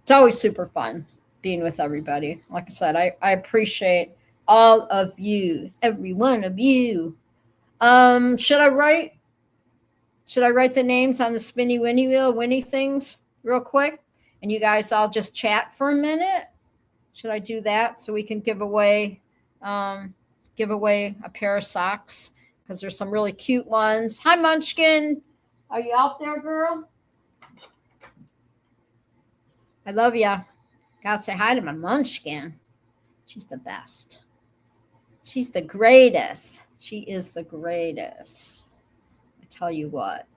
it's always super fun being with everybody. Like I said, I appreciate all of you, every one of you. Should I write the names on the spinny winnie wheel, winnie things real quick? And you guys all just chat for a minute? Should I do that so we can give away a pair of socks? Because there's some really cute ones. Hi, Munchkin. Are you out there, girl? I love ya. Gotta say hi to my Munchkin. She's the best. She's the greatest. She is the greatest. I tell you what.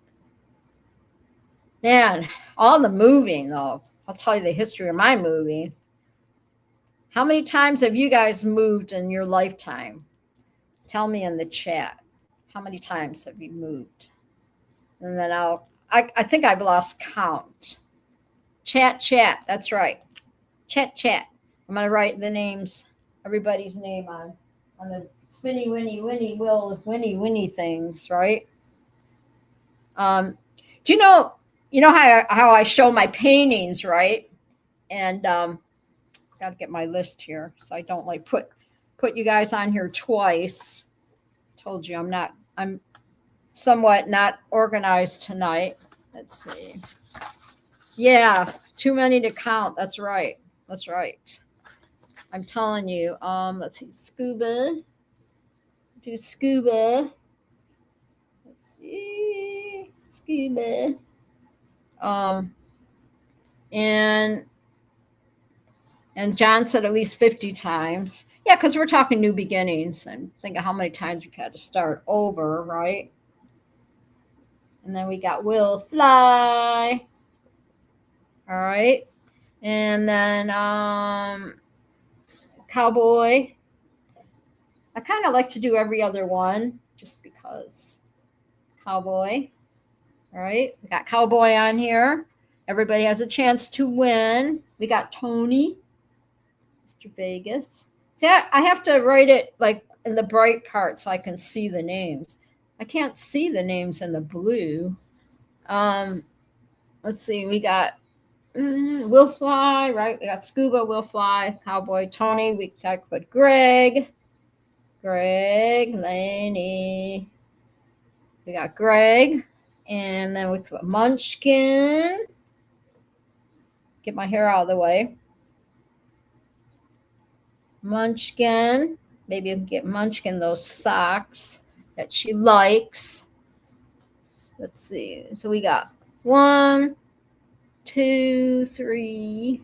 Man, all the moving, though. I'll tell you the history of my moving. How many times have you guys moved in your lifetime? Tell me in the chat. How many times have you moved? And then I think I've lost count. Chat. That's right. Chat. I'm going to write the names, everybody's name on the Spinny Winnie Winnie things, right? Do you know how I show my paintings, right? And got to get my list here so I don't like put you guys on here twice. Told you I'm somewhat not organized tonight. Let's see. Yeah, too many to count. That's right. I'm telling you. Let's see. Scuba. Do scuba. Let's see. Scuba. And John said at least 50 times. Yeah, because we're talking new beginnings and think of how many times we've had to start over, right? And then we got will fly. All right. And then cowboy. I kind of like to do every other one just because. Cowboy. All right. We got cowboy on here. Everybody has a chance to win. We got Tony. Mr. Vegas. See, I have to write it like in the bright part so I can see the names. I can't see the names in the blue. Let's see. We got Will Fly, right? We got Scuba, Will Fly, Cowboy, Tony. We talked about Greg, Laney. We got Greg. And then we put Munchkin. Get my hair out of the way. Munchkin. Maybe you can get Munchkin those socks that she likes. Let's see. So we got 1, 2, 3,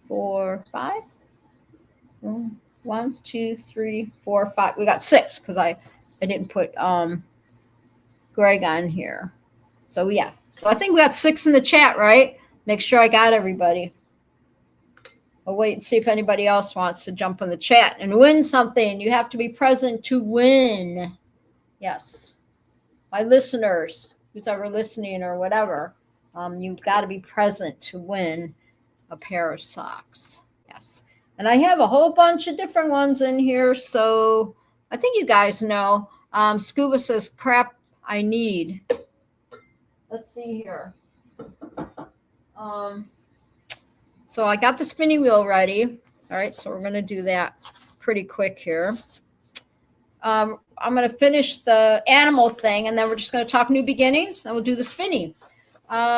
4, 5. 1, 2, 3, 4, 5. We got 6 because I didn't put Greg on here. So yeah. So I think we got 6 in the chat, right? Make sure I got everybody. I'll wait and see if anybody else wants to jump in the chat and win something. You have to be present to win. Yes. My listeners, who's ever listening or whatever, you've got to be present to win a pair of socks. Yes. And I have a whole bunch of different ones in here. So I think you guys know. Scuba says, crap, I need. Let's see here. So I got the spinny wheel ready. All right, so we're going to do that pretty quick here. I'm going to finish the animal thing, and then we're just going to talk new beginnings, and we'll do the spinny.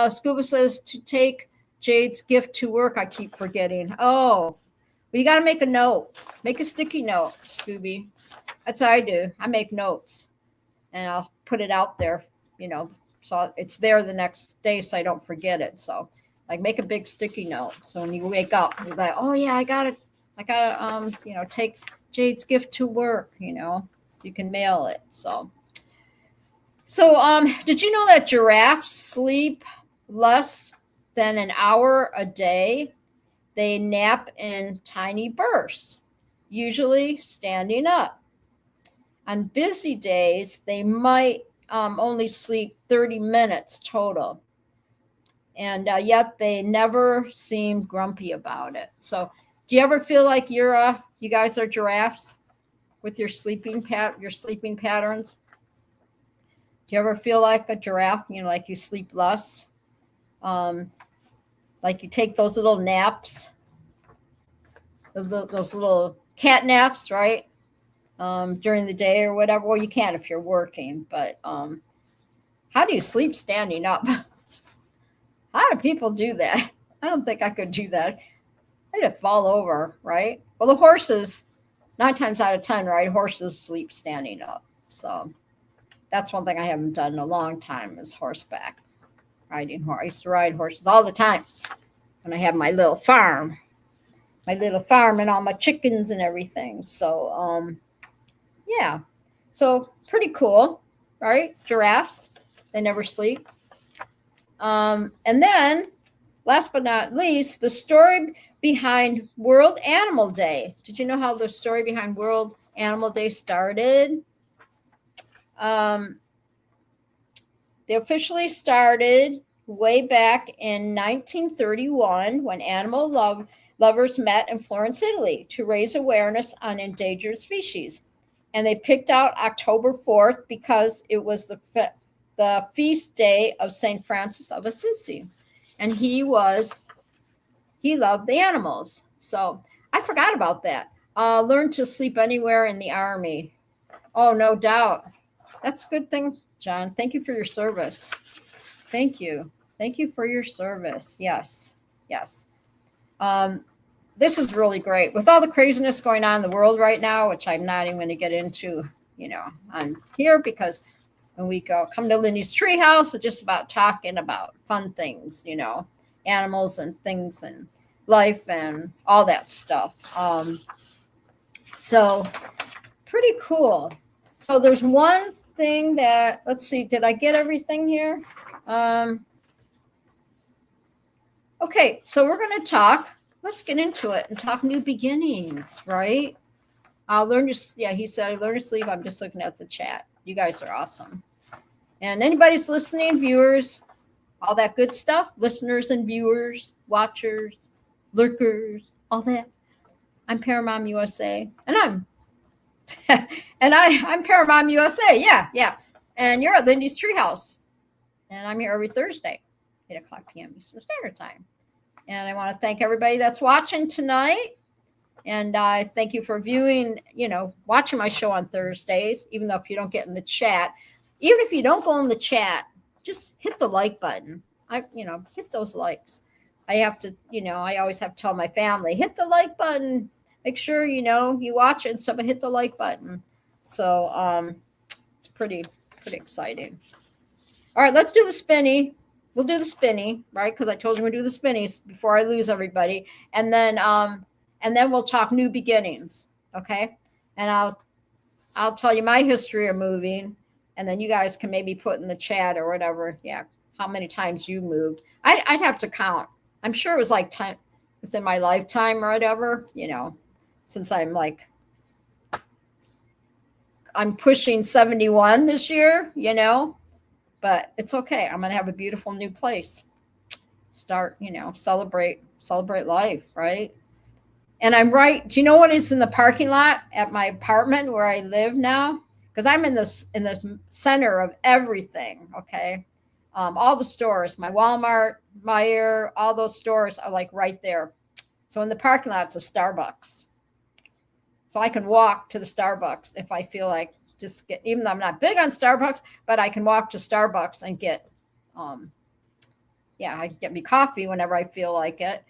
Scuba says to take Jade's gift to work. I keep forgetting. Oh, well, you got to make a note. Make a sticky note, Scooby. That's what I do. I make notes, and I'll put it out there, so it's there the next day so I don't forget it. So like make a big sticky note. So when you wake up, you're like, oh yeah, I gotta take Jade's gift to work, so you can mail it. So did you know that giraffes sleep less than an hour a day? They nap in tiny bursts, usually standing up. On busy days, they might only sleep 30 minutes total. And yet they never seem grumpy about it. So do you ever feel like you guys are giraffes with your sleeping patterns? Do you ever feel like a giraffe, like you sleep less? Like you take those little naps, those little cat naps, right? During the day or whatever. Well, you can if you're working, but how do you sleep standing up? How do people do that? I don't think I could do that. I'd fall over, right? Well, the horses, 9 times out of 10, right? Horses sleep standing up. So that's one thing I haven't done in a long time is horseback riding. I used to ride horses all the time when I had my little farm and all my chickens and everything. So, yeah. So pretty cool, right? Giraffes, they never sleep. And then, last but not least, the story behind World Animal Day. Did you know how the story behind World Animal Day started? They officially started way back in 1931 when lovers met in Florence, Italy to raise awareness on endangered species. And they picked out October 4th because it was the feast day of St. Francis of Assisi. And he loved the animals. So I forgot about that. Learn to sleep anywhere in the army. Oh, no doubt. That's a good thing, John. Thank you for your service. Thank you. Thank you for your service. Yes. Yes. This is really great. With all the craziness going on in the world right now, which I'm not even going to get into, on here, because when we come to Lindy's Treehouse, it's just about talking about fun things, animals and things and life and all that stuff. So pretty cool. So there's one thing that, let's see, did I get everything here? Okay, so we're going to talk. Let's get into it and talk new beginnings, right? He said, I learned to sleep. I'm just looking at the chat. You guys are awesome. And anybody's listening, viewers, all that good stuff, listeners and viewers, watchers, lurkers, all that. I'm Paramount USA, and I'm Paramount USA. Yeah. And you're at Lindy's Treehouse, and I'm here every Thursday, 8:00 p.m. Eastern Standard Time. And I want to thank everybody that's watching tonight. And I thank you for viewing, watching my show on Thursdays, even though if you don't get in the chat, even if you don't go in the chat, just hit the like button. Hit those likes. I have to, I always have to tell my family, hit the like button. Make sure, you watch it and stuff, hit the like button. So it's pretty exciting. All right, let's do the spinny. We'll do the spinny, right? Because I told you we'll do the spinnies before I lose everybody. And then we'll talk new beginnings. Okay. And I'll tell you my history of moving. And then you guys can maybe put in the chat or whatever. Yeah. How many times you moved. I'd have to count. I'm sure it was like time within my lifetime or whatever, since I'm pushing 71 this year, but it's okay. I'm going to have a beautiful new place. Start, celebrate life, right? And I'm right. Do you know what is in the parking lot at my apartment where I live now? Because I'm in the center of everything. Okay. All the stores, my Walmart, Meijer, all those stores are like right there. So in the parking lot, it's a Starbucks. So I can walk to the Starbucks if I feel like even though I'm not big on Starbucks, but I can walk to Starbucks and get, I can get me coffee whenever I feel like it.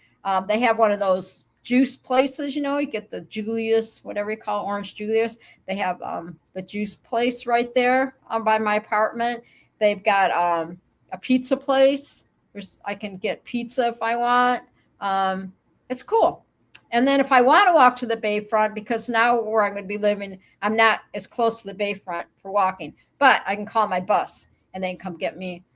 They have one of those juice places, you get the Julius, whatever you call it, Orange Julius. They have the juice place right there by my apartment. They've got a pizza place. I can get pizza if I want. It's cool. And then if I want to walk to the Bayfront, because now where I'm going to be living, I'm not as close to the Bayfront for walking, but I can call my bus and they can come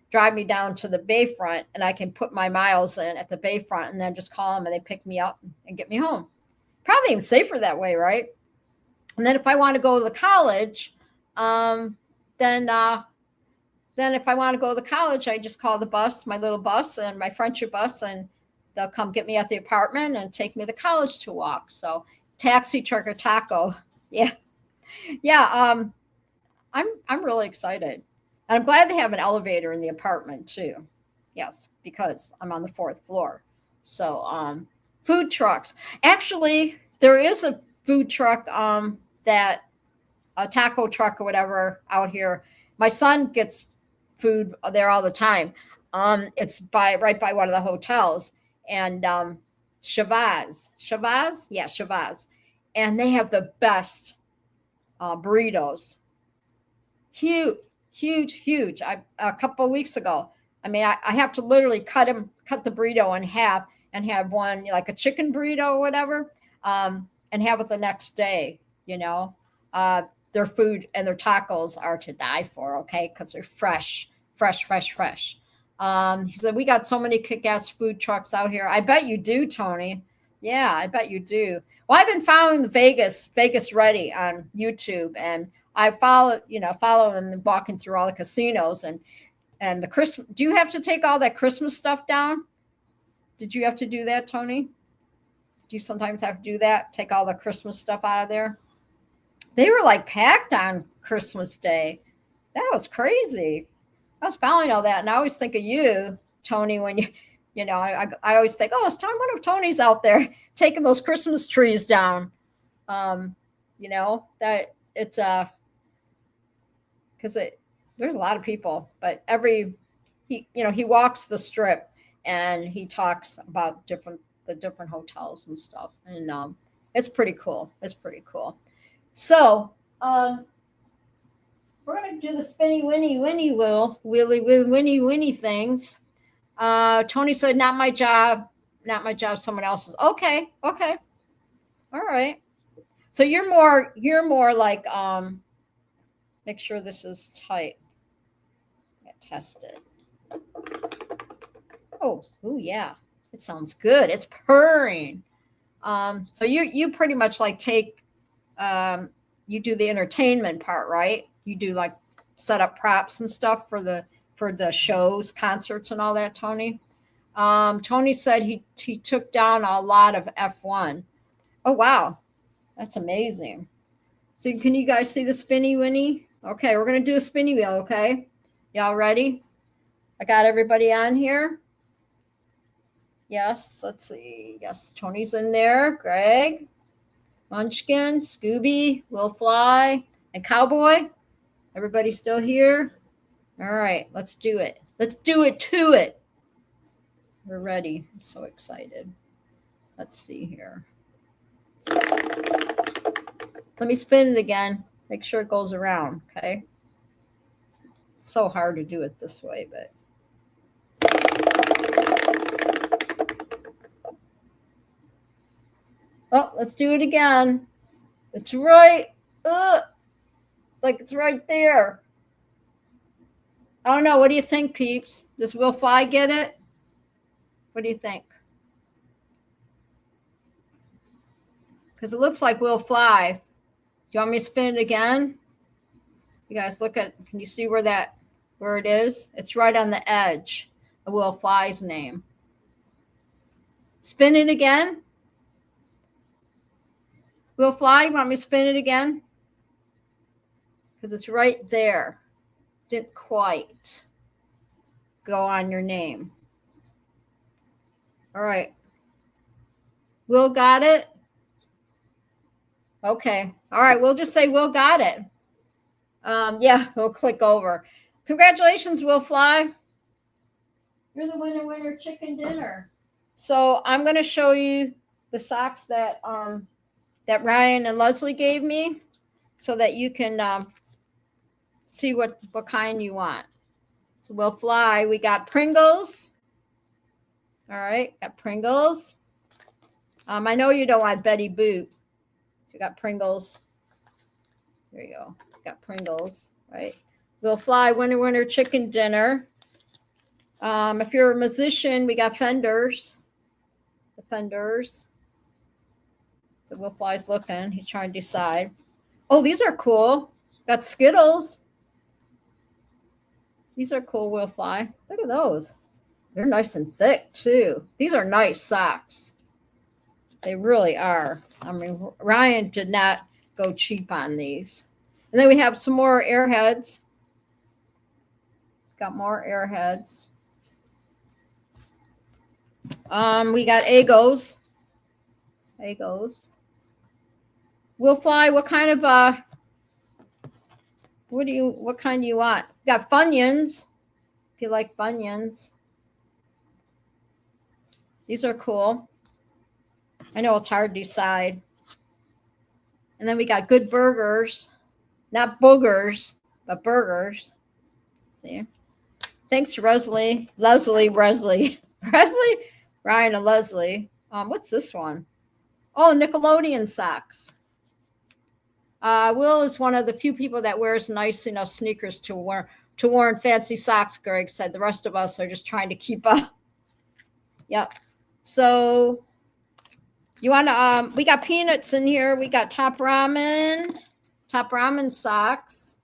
drive me down to the Bayfront, and I can put my miles in at the Bayfront and then just call them and they pick me up and get me home. Probably even safer that way, right? And then if I want to go to the college, then if I want to go to the college, I just call the bus, my little bus and my friendship bus, and they'll come get me at the apartment and take me to college to walk. So taxi, truck, or taco. Yeah. I'm really excited. And I'm glad they have an elevator in the apartment too. Yes, because I'm on the 4th floor. So food trucks. Actually, there is a food truck that a taco truck or whatever out here. My son gets food there all the time. It's right by one of the hotels. And Shavaz. Yeah, Shavaz. And they have the best burritos. Huge. A couple of weeks ago, I have to literally cut the burrito in half and have one like a chicken burrito or whatever, and have it the next day. Their food and their tacos are to die for. Okay, because they're fresh. He said, we got so many kick-ass food trucks out here. I bet you do, Tony. Yeah, I bet you do. Well, I've been following the Vegas Ready on YouTube, and I follow them and walking through all the casinos, and And the Christmas, do you have to take all that Christmas stuff down? Did you have to do that, Tony? Do you sometimes have to do that? Take all the Christmas stuff out of there? They were like packed on Christmas Day. That was crazy. I was following all that, and I always think of you, Tony, when I always think, oh, it's time. One of Tony's out there taking those Christmas trees down. That it's because there's a lot of people, but he walks the strip and he talks about the different hotels and stuff, and it's pretty cool. It's pretty cool. So we're gonna do the spinny winny winny winny things. Tony said, "Not my job, someone else's." Okay, all right. So you're more like make sure this is tight. Test it. Oh yeah, it sounds good. It's purring. So you pretty much like take you do the entertainment part, right? You do like set up props and stuff for the shows, concerts, and all that, Tony. Tony said he took down a lot of F1. Oh wow, that's amazing. So can you guys see the spinny winny? Okay, we're gonna do a spinny wheel. Okay, y'all ready? I got everybody on here. Yes, let's see. Yes, Tony's in there. Greg, Munchkin, Scooby, Will Fly, and Cowboy. Everybody still here? All right, let's do it. Let's do it to it. We're ready. I'm so excited. Let's see here. Let me spin it again. Make sure it goes around, okay? It's so hard to do it this way, but. Oh, let's do it again. It's right. Like it's right there. I don't know. What do you think, peeps? Does Will Fly get it? What do you think? Because it looks like Will Fly. Do you want me to spin it again? You guys look at, can you see where it is? It's right on the edge of Will Fly's name. Spin it again. Will Fly, you want me to spin it again? Because it's right there. Didn't quite go on your name. All right. Will got it? Okay. All right. We'll just say Will got it. Yeah, we'll click over. Congratulations, Will Fly. You're the winner chicken dinner. So I'm going to show you the socks that Ryan and Leslie gave me so that you can see what kind you want. So Will Fly, we got Pringles. All right, got Pringles. I know you don't want Betty Boop. So we got Pringles. There you go. Got Pringles, right? Will Fly, winner chicken dinner. If you're a musician, we got Fenders. The Fenders. So Will Fly's looking. He's trying to decide. Oh, these are cool. Got Skittles. These are cool, Will Fly. Look at those. They're nice and thick, too. These are nice socks. They really are. I mean, Ryan did not go cheap on these. And then we have some more Airheads. Got more Airheads. We got Egos. Will Fly, what kind of what kind do you want? Got Funyuns, if you like Funyuns. These are cool. I know it's hard to decide. And then we got Good Burgers. Not boogers, but burgers. See? Thanks to Ryan and Leslie. What's this one? Oh, Nickelodeon socks. Will is one of the few people that wears nice enough sneakers to wear fancy socks, Greg said. The rest of us are just trying to keep up. Yep. So you want to, we got peanuts in here. We got Top Ramen socks.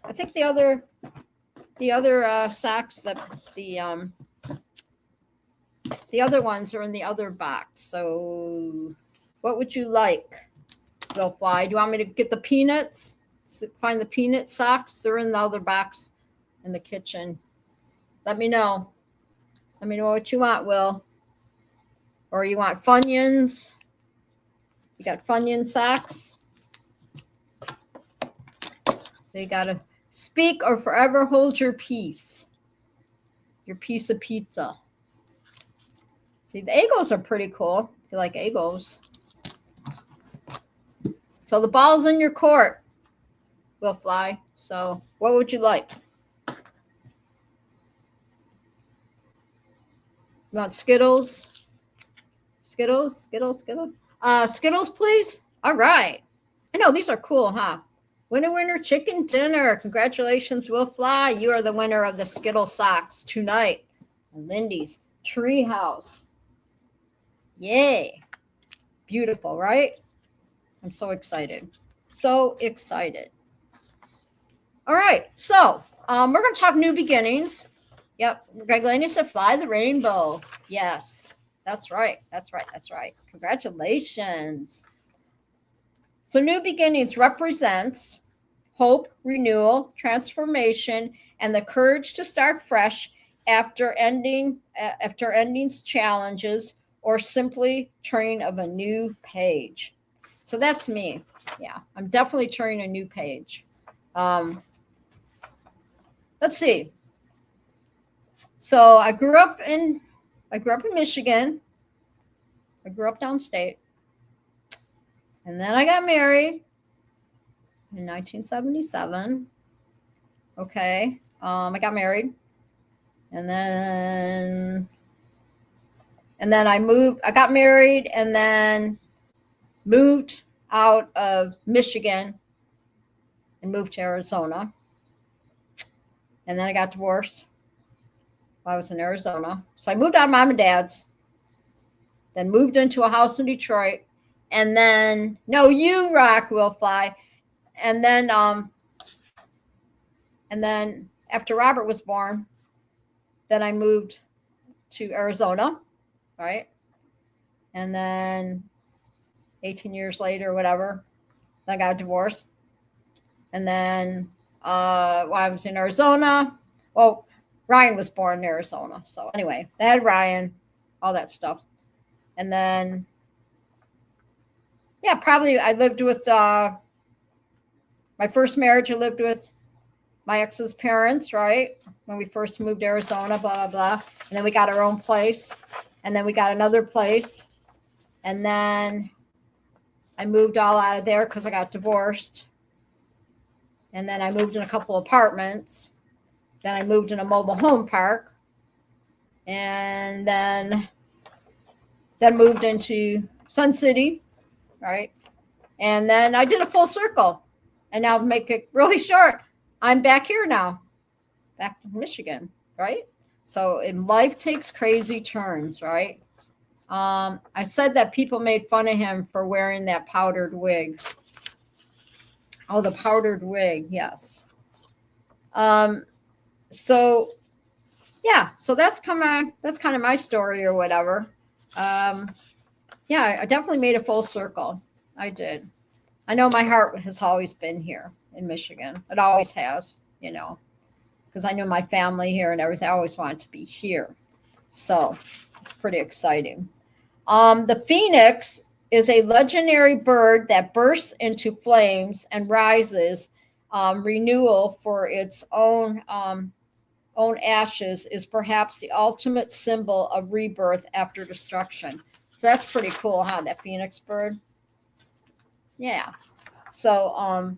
I think the other the other socks that the other ones are in the other box. So what would you like, Will Fly? Do you want me to get the peanuts? Find the peanut socks? They're in the other box in the kitchen. Let me know. Let me know what you want, Will. Or you want Funyuns? You got Funyun socks? So you got to speak or forever hold your peace. Your piece of pizza. See, the Eagles are pretty cool. If you like Eagles. So the ball's in your court, Will Fly. So what would you like? You want Skittles? Skittles, Skittles, please. All right. I know these are cool, huh? Winner, chicken dinner. Congratulations, Will Fly. You are the winner of the Skittle socks tonight. Lindy's Treehouse. Yay. Beautiful, right? I'm so excited. So excited. All right. So we're going to talk new beginnings. Yep. Greglani said fly the rainbow. Yes. That's right. Congratulations. So new beginnings represents hope, renewal, transformation, and the courage to start fresh after ending's challenges, or simply turning of a new page. So that's me. Yeah, I'm definitely turning a new page. Let's see. So I grew up in Michigan. I grew up downstate. And then I got married in 1977. Okay. I got married. And then I got married and then moved out of Michigan and moved to Arizona. And then I got divorced while I was in Arizona. So I moved out of mom and dad's, then moved into a house in Detroit. And then, no, you rock, Will Fly. And then after Robert was born, then I moved to Arizona, right? And then 18 years later, whatever, I got divorced. And then while I was in Arizona, well, Ryan was born in Arizona. So anyway, they had Ryan, all that stuff. And then, yeah, probably I lived with my first marriage. I lived with my ex's parents, right? When we first moved to Arizona, blah, blah, blah. And then we got our own place. And then we got another place. And then I moved all out of there because I got divorced. And then I moved in a couple apartments. Then I moved in a mobile home park. And then moved into Sun City, right? And then I did a full circle. And now make it really short, I'm back here now, back to Michigan, right? So life takes crazy turns, right? I said that people made fun of him for wearing that powdered wig. Oh, the powdered wig, yes. So yeah, so that's kind of my story or whatever. Yeah, I definitely made a full circle. I did. I know my heart has always been here in Michigan. It always has, because I knew my family here and everything. I always wanted to be here. So it's pretty exciting. The phoenix is a legendary bird that bursts into flames and rises. Renewal for its own ashes is perhaps the ultimate symbol of rebirth after destruction. So that's pretty cool, huh? That phoenix bird. Yeah. So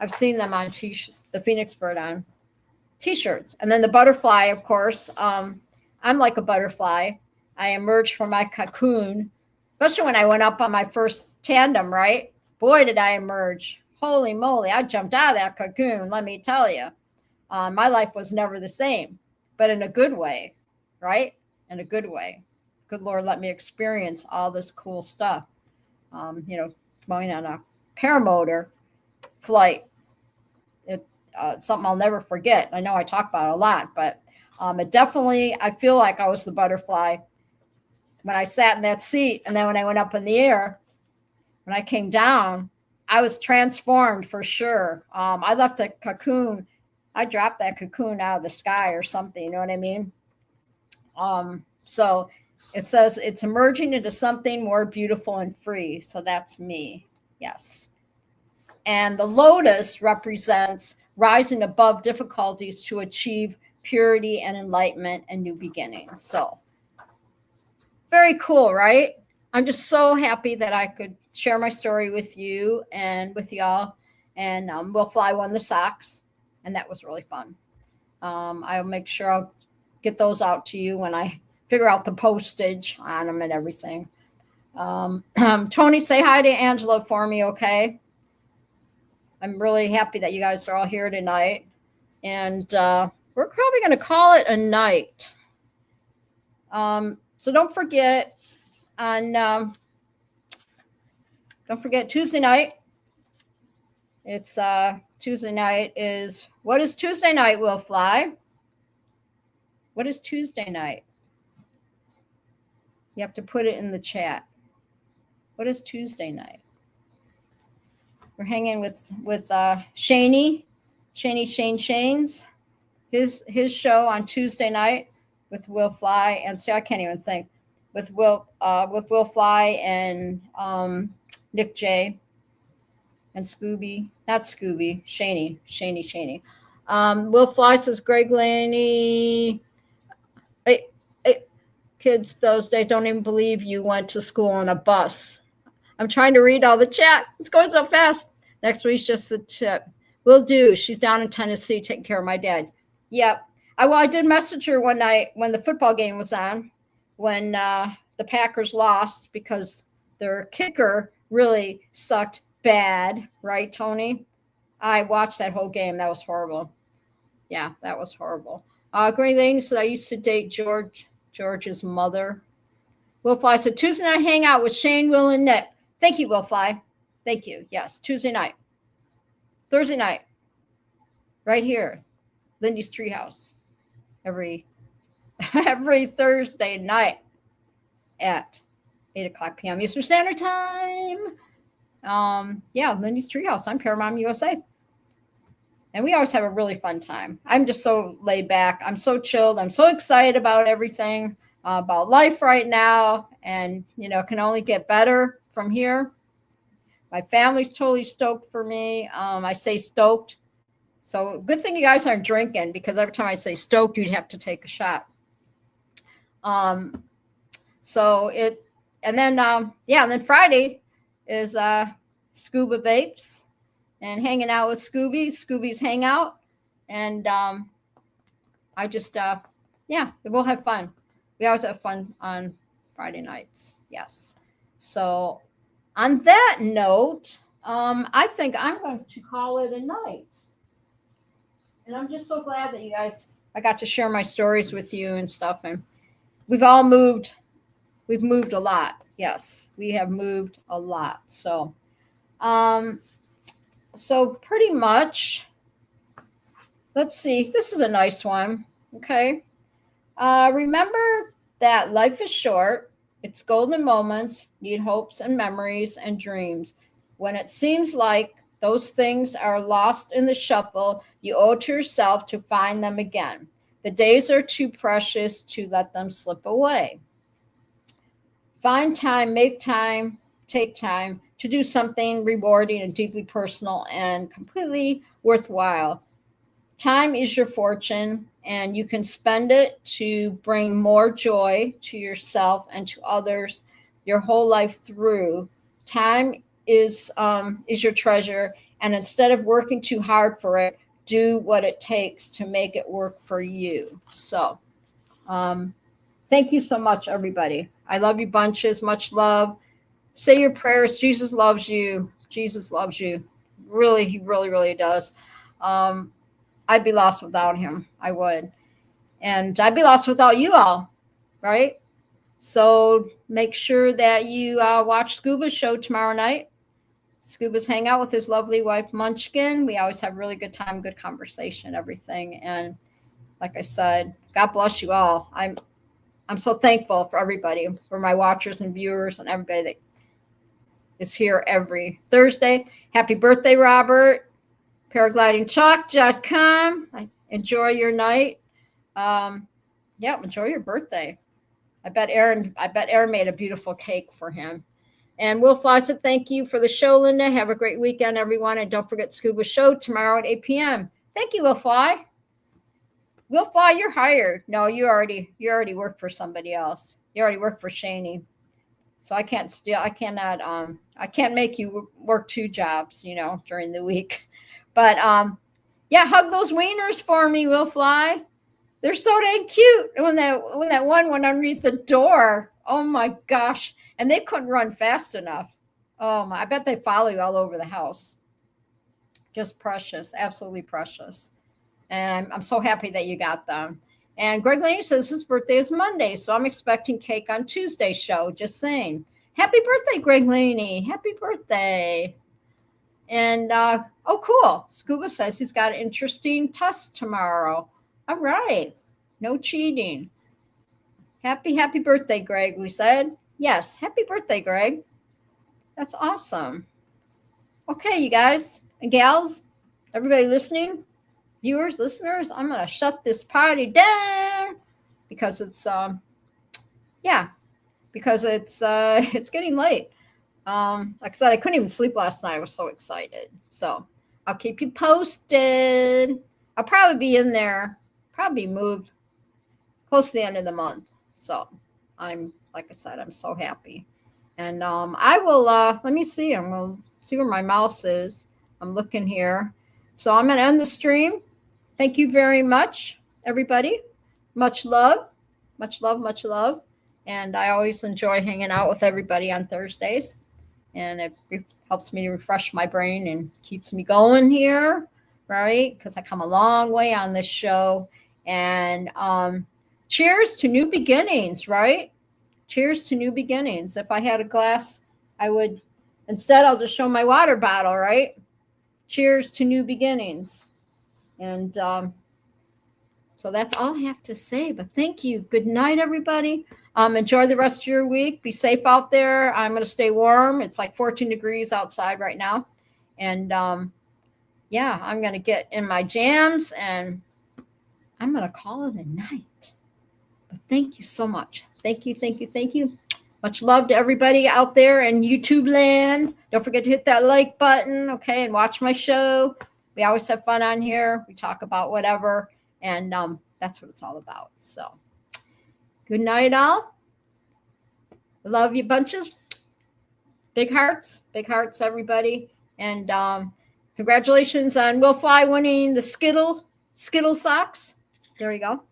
I've seen them on the phoenix bird on t-shirts. And then the butterfly, of course. I'm like a butterfly. I emerged from my cocoon, especially when I went up on my first tandem, right? Boy, did I emerge. Holy moly, I jumped out of that cocoon, let me tell you. My life was never the same, but in a good way, right? In a good way. Good Lord, let me experience all this cool stuff. Going on a paramotor flight. something I'll never forget. I know I talk about it a lot, but it definitely, I feel like I was the butterfly when I sat in that seat. And then when I went up in the air, when I came down, I was transformed for sure. I left the cocoon. I dropped that cocoon out of the sky or something. You know what I mean? So it says it's emerging into something more beautiful and free. So that's me. Yes. And the lotus represents rising above difficulties to achieve purity and enlightenment and new beginnings. So very cool, right? I'm just so happy that I could share my story with you and with y'all. And Will Fly won the socks, and that was really fun. I'll make sure I'll get those out to you when I figure out the postage on them and everything. Tony, say hi to Angela for me, okay? I'm really happy that you guys are all here tonight. And we're probably going to call it a night. So don't forget Tuesday night. It's Tuesday night is, what is Tuesday night, Will Fly? What is Tuesday night? You have to put it in the chat. What is Tuesday night? We're hanging with Shane Shane's his show on Tuesday night with Will Fly, and see, I can't even think, with Will Fly and Nick J and Scooby, not Scooby, Shaney. Will Fly says, Greg Laney, hey, kids those days don't even believe you went to school on a bus. I'm trying to read all the chat. It's going so fast. Next week's just the tip. Will do. She's down in Tennessee taking care of my dad. Yep. I did message her one night when the football game was on, when the Packers lost because their kicker really sucked bad. Right, Tony? I watched that whole game. That was horrible. Yeah, that was horrible. Great Lady said, I used to date George's mother. Will Fly said, Tuesday night hangout with Shane, Will, and Nick. Thank you, Will Fly. Thank you. Yes, Tuesday night. Thursday night. Right here. Lindy's Treehouse. Every Thursday night at 8:00 p.m. Eastern Standard Time. Yeah, Lindy's Treehouse. I'm Paramount USA. And we always have a really fun time. I'm just so laid back. I'm so chilled. I'm so excited about everything, about life right now. And, it can only get better from here. My family's totally stoked for me. I say stoked. So good thing you guys aren't drinking, because every time I say stoked, you'd have to take a shot. And then Friday is Scuba Vapes and hanging out with Scooby's Hangout. And we'll have fun. We always have fun on Friday nights. Yes. So on that note, I think I'm going to call it a night. And I'm just so glad that I got to share my stories with you and stuff. And we've moved a lot. Yes, we have moved a lot. So, pretty much, let's see. This is a nice one. Okay. Remember that life is short. Its golden moments need hopes and memories and dreams. When it seems like those things are lost in the shuffle, you owe it to yourself to find them again. The days are too precious to let them slip away. Find time, make time, take time to do something rewarding and deeply personal and completely worthwhile. Time is your fortune, and you can spend it to bring more joy to yourself and to others your whole life through. Time is your treasure, and instead of working too hard for it, do what it takes to make it work for you. So, thank you so much, everybody. I love you bunches. Much love. Say your prayers. Jesus loves you. Jesus loves you. Really, he really, really does. I'd be lost without him. I would. And I'd be lost without you all, right? So make sure that you watch Scuba's show tomorrow night. Scuba's hang out with his lovely wife, Munchkin. We always have really good time, good conversation, everything. And like I said, God bless you all. I'm so thankful for everybody, for my watchers and viewers and everybody that is here every Thursday. Happy birthday, Robert. Paraglidingchalk.com. Enjoy your night. Enjoy your birthday. I bet Aaron made a beautiful cake for him. And Will Fly said, thank you for the show, Linda. Have a great weekend, everyone. And don't forget Scuba's show tomorrow at 8 p.m. Thank you, Will Fly. Will Fly, you're hired. No, you already work for somebody else. You already work for Shaney. So I can't make you work 2 jobs, during the week. But hug those wieners for me, Will Fly. They're so dang cute. And when that one went underneath the door, oh my gosh. And they couldn't run fast enough. Oh my, I bet they follow you all over the house. Just precious, absolutely precious. And I'm so happy that you got them. And Greg Lane says his birthday is Monday, so I'm expecting cake on Tuesday's show. Just saying. Happy birthday, Greg Laney. Happy birthday. And, cool. Scuba says he's got an interesting test tomorrow. All right. No cheating. Happy birthday, Greg, we said. Yes, happy birthday, Greg. That's awesome. Okay, you guys and gals, everybody listening, viewers, listeners, I'm going to shut this party down because it's getting late. Like I said, I couldn't even sleep last night. I was so excited. So I'll keep you posted. I'll probably be in there, probably moved close to the end of the month. So like I said, I'm so happy. And I will, let me see. I'm going to see where my mouse is. I'm looking here. So I'm going to end the stream. Thank you very much, everybody. Much love, much love, much love. And I always enjoy hanging out with everybody on Thursdays. And it helps me to refresh my brain and keeps me going here, right? Because I come a long way on this show. And cheers to new beginnings, right? Cheers to new beginnings. If I had a glass, I would, instead, I'll just show my water bottle, right? Cheers to new beginnings. And so that's all I have to say. But thank you. Good night, everybody. Enjoy the rest of your week. Be safe out there. I'm going to stay warm. It's like 14 degrees outside right now. And I'm going to get in my jams and I'm going to call it a night. But thank you so much. Thank you, thank you, thank you. Much love to everybody out there in YouTube land. Don't forget to hit that like button, okay, and watch my show. We always have fun on here. We talk about whatever, and that's what it's all about. So good night, all. Love you bunches. Big hearts, everybody. And congratulations on Will Fly winning the Skittle socks. There you go.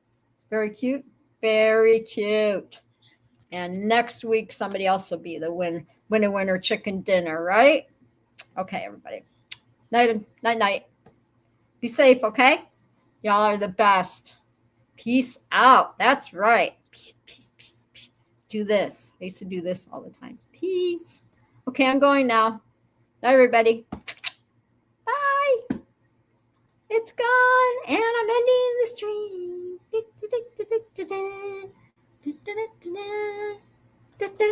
Very cute. Very cute. And next week, somebody else will be the winner chicken dinner, right? Okay, everybody. Night. Be safe, okay? Y'all are the best. Peace out. That's right. Peace. Do this. I used to do this all the time. Peace. Okay, I'm going now. Bye, everybody. Bye. It's gone, and I'm ending the stream. Da, da, da, da, da, da, da, da, da, da, da.